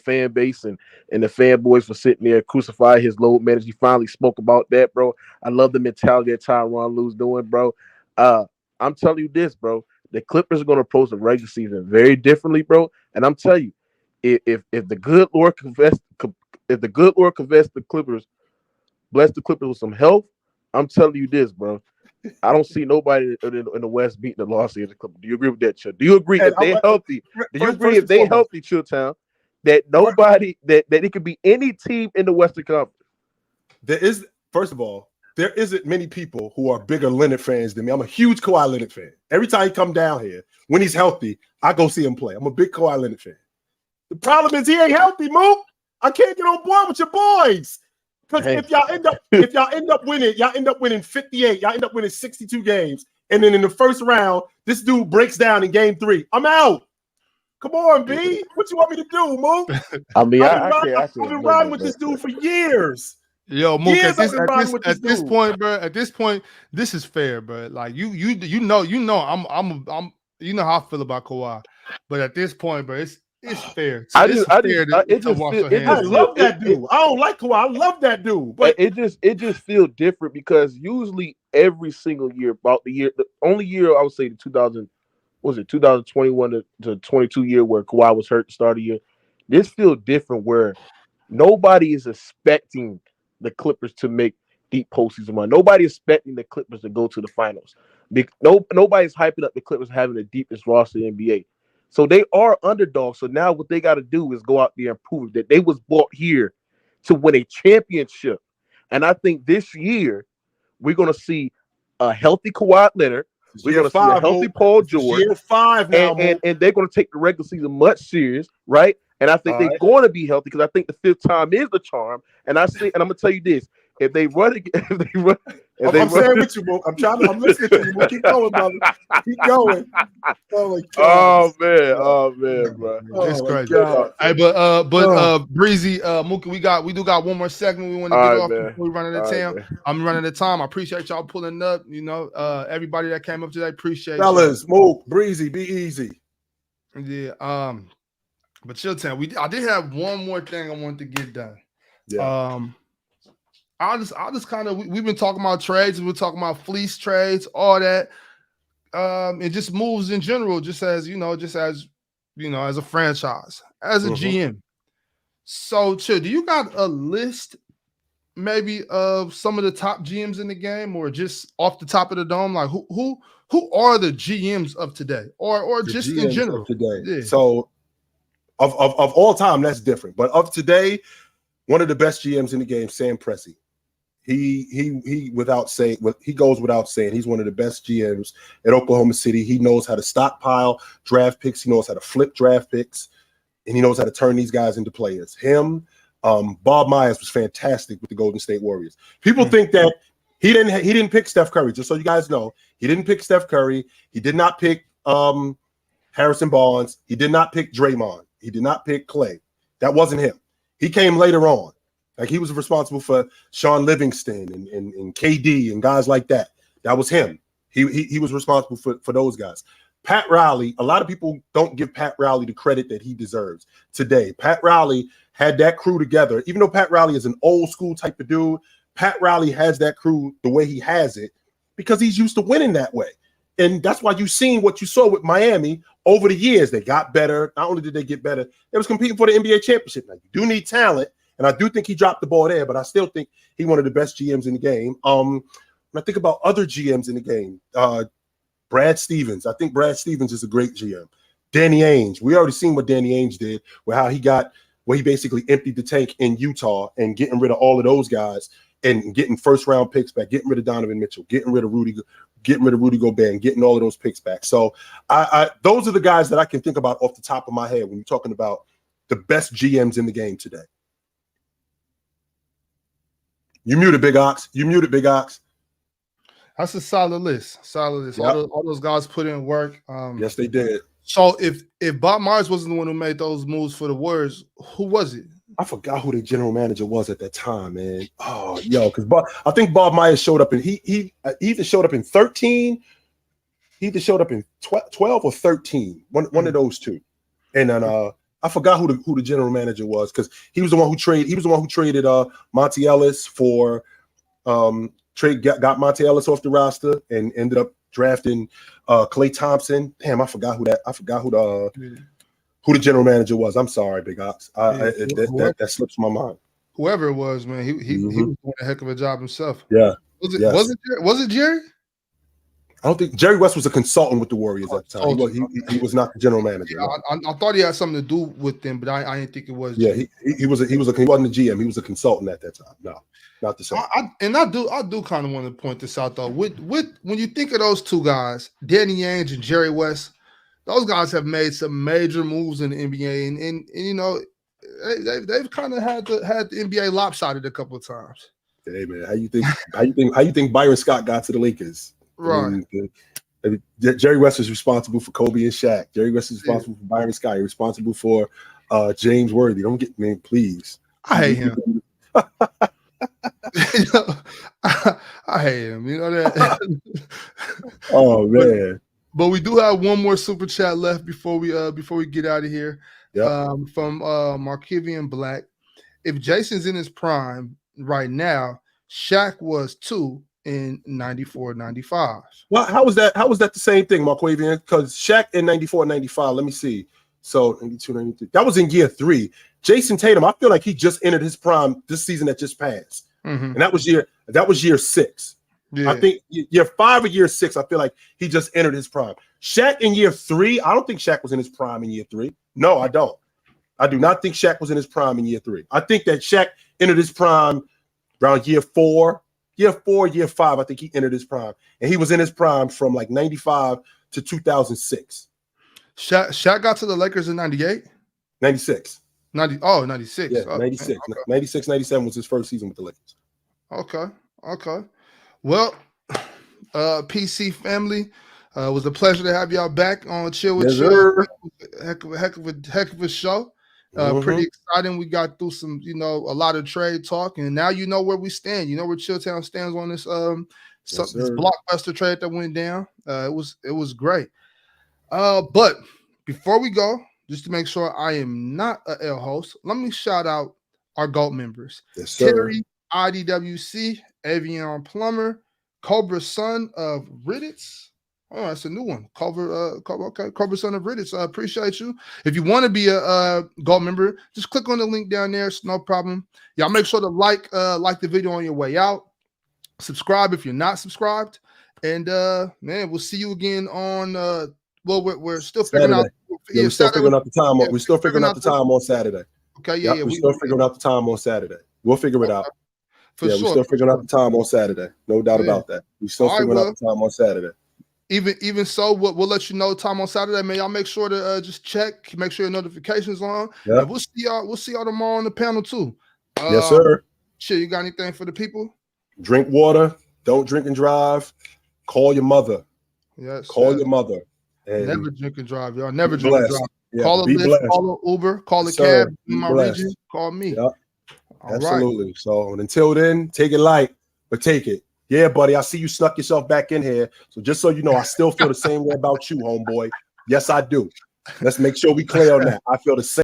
fan base and the fanboys for sitting there crucifying his load management. He finally spoke about that, bro. I love the mentality that Tyronn Lue's doing, bro. I'm telling you this, bro. The Clippers are going to approach the regular season very differently, bro. And I'm telling you, if the good Lord confess the Clippers, bless the Clippers with some health, I'm telling you this, bro. I don't see nobody in the West beating the Los Angeles Clippers. Do you agree with that, Chill? Do you agree if they're healthy? Do you agree if they're healthy, Chilltown, that nobody that it could be any team in the Western Conference? There is, first of all, there isn't many people who are bigger Leonard fans than me. I'm a huge Kawhi Leonard fan. Every time he come down here, when he's healthy, I go see him play. I'm a big Kawhi Leonard fan. The problem is he ain't healthy, Mook. I can't get on board with your boys. Because if y'all end up winning 58, y'all end up winning 62 games, and then in the first round, this dude breaks down in game 3. I'm out. Come on, B. What you want me to do, Mook? I mean, I've been riding with this dude for years. Yo, Mook, at this point, bro, this is fair, bro. Like you know, I'm you know how I feel about Kawhi, but at this point, bro, it's fair. I love that dude. I don't like Kawhi. I love that dude, but it just feels different because usually every single year, the only year I would say the 2021 to 22 year where Kawhi was hurt to start the year. This feels different where nobody is expecting the Clippers to make deep postseason run. Nobody is expecting the Clippers to go to the finals. Nobody's hyping up the Clippers having the deepest roster in the NBA. So they are underdogs. So now what they got to do is go out there and prove that they was brought here to win a championship. And I think this year we're going to see a healthy Kawhi Leonard. We're going to see a healthy Paul George. Year 5 now, and they're going to take the regular season much serious, right? And I think they're going to be healthy because I think the 5th time is the charm. And I'm gonna tell you this: if they run I'm saying with you, bro. I'm listening to you. Bro. Keep going, brother. Keep going. Oh man, bro. It's crazy. Hey, but Breezy, Mookie, we do got one more segment we want to get off before we run out of time. I'm running out of time. I appreciate y'all pulling up. You know, everybody that came up today, appreciate fellas. Mook, Breezy, be easy. Yeah. But Chilltown, I did have one more thing I wanted to get done. Yeah. I'll just kind of we've been talking about trades, we're talking about fleece trades, all that. It just moves in general, just as a franchise, as a GM. So Chill, do you got a list maybe of some of the top GMs in the game, or just off the top of the dome? Like who are the GMs of today, or the just GMs in general today? Yeah. So of all time, that's different. But of today, one of the best GMs in the game, Sam Presti. He without saying, he goes without saying, he's one of the best GMs at Oklahoma City. He knows how to stockpile draft picks. He knows how to flip draft picks, and he knows how to turn these guys into players. Him, Bob Myers was fantastic with the Golden State Warriors. People think that he didn't pick Steph Curry. Just so you guys know, he didn't pick Steph Curry. He did not pick Harrison Barnes. He did not pick Draymond. He did not pick Clay. That wasn't him. He came later on. Like, he was responsible for Sean Livingston and KD and guys like that. That was him. He was responsible for those guys. Pat Riley, a lot of people don't give Pat Riley the credit that he deserves today. Pat Riley had that crew together. Even though Pat Riley is an old school type of dude, Pat Riley has that crew the way he has it because he's used to winning that way. And that's why you've seen what you saw with Miami over the years. They got better. Not only did they get better, they was competing for the NBA championship. Now, you do need talent. And I do think he dropped the ball there, but I still think he's one of the best GMs in the game. When I think about other GMs in the game, Brad Stevens. I think Brad Stevens is a great GM. Danny Ainge. We already seen what Danny Ainge did, where he basically emptied the tank in Utah and getting rid of all of those guys and getting first round picks back, getting rid of Donovan Mitchell, getting rid of Rudy Gobert, and getting all of those picks back. So those are the guys that I can think about off the top of my head when you're talking about the best GMs in the game today. You muted, Big Ox. That's a solid list. Yep. All those guys put in work. Yes, they did. So if Bob Myers wasn't the one who made those moves for the Warriors, who was it? I forgot who the general manager was at that time, man. Oh, because I think Bob Myers showed up, and he either showed up in 13, he either showed up in 12 or 13, one of those two. And then I forgot who the general manager was, because he was the one who traded Monty Ellis for got Monty Ellis off the roster and ended up drafting Klay Thompson. Damn, I forgot who the general manager was. I'm sorry, Big Ox. That slips my mind. Whoever it was, man, he was doing a heck of a job himself. Yeah. Was it Jerry? I don't think Jerry West was a consultant with the Warriors at the time. He was not the general manager. Yeah, I thought he had something to do with them, but I didn't think it was. Yeah, he wasn't a GM. He was a consultant at that time. No, not the same. I do kind of want to point this out though. With when you think of those two guys, Danny Ainge and Jerry West, those guys have made some major moves in the NBA, and you know they've kind of had the NBA lopsided a couple of times. Hey man, how you think Byron Scott got to the Lakers? Right. Jerry West is responsible for Kobe and Shaq. Jerry West is responsible for Byron Scott. He's responsible for James Worthy. Don't get me, please. I hate him. I hate him. You know that. Oh man. But we do have one more super chat left before we get out of here. Yeah. From Markivian Black. If Jason's in his prime right now, Shaq was 2 in 94, 95. Well, how was that the same thing, Marquavian? Because Shaq in 94, 95, let me see. So 92, 93. That was in year 3. Jason Tatum, I feel like he just entered his prime this season that just passed. And that was year 6. Yeah. I think year 5 or year 6, I feel like he just entered his prime. Shaq in year 3, I don't think Shaq was in his prime in year 3. No, I don't. I do not think Shaq was in his prime in year 3. I think that Shaq entered his prime around year 4. Year 4, year 5, I think he entered his prime. And he was in his prime from like 95 to 2006. Shaq got to the Lakers in 98? 96. 96. Yeah, 96. Okay. 96, 97 was his first season with the Lakers. Okay. Well, PC family, it was a pleasure to have y'all back on Chill with Chill. Heck of a show. Pretty exciting. We got through some, a lot of trade talk, and now you know where we stand. You know where Chilltown stands on this this blockbuster trade that went down. It was great. But before we go, just to make sure I am not a L host, let me shout out our GOAT members. Yes, sir. Terry, IDWC, Avion Plumber, Cobra Son of Riddits. Oh, that's a new one. Cobra Son of Riddits. I appreciate you. If you want to be a GOAT member, just click on the link down there. It's no problem. Y'all make sure to like the video on your way out. Subscribe if you're not subscribed. And man, we'll see you again on we're still figuring Saturday. out. Yeah, we're still figuring out the time. We're still figuring out the time on Saturday. Okay, yeah, we're still figuring out the time on Saturday. We'll figure it out. We're still figuring out the time on Saturday. No doubt about that. We're still figuring out the time on Saturday. Even so, we'll let you know time on Saturday. Man, y'all make sure to just check, make sure your notifications on. Yeah. We'll see y'all tomorrow on the panel too. Yes, sir. Shit, you got anything for the people? Drink water. Don't drink and drive. Call your mother. Yes. Call your mother. And never drink and drive, y'all. Never drink and drive. Yeah, call a Lyft, call an Uber, call a cab in my region. Call me. Yep. Absolutely. Right. So until then, take it light, but take it. Yeah, buddy. I see you snuck yourself back in here. So just so you know, I still feel the same way about you, homeboy. Yes, I do. Let's make sure we clear on that. I feel the same.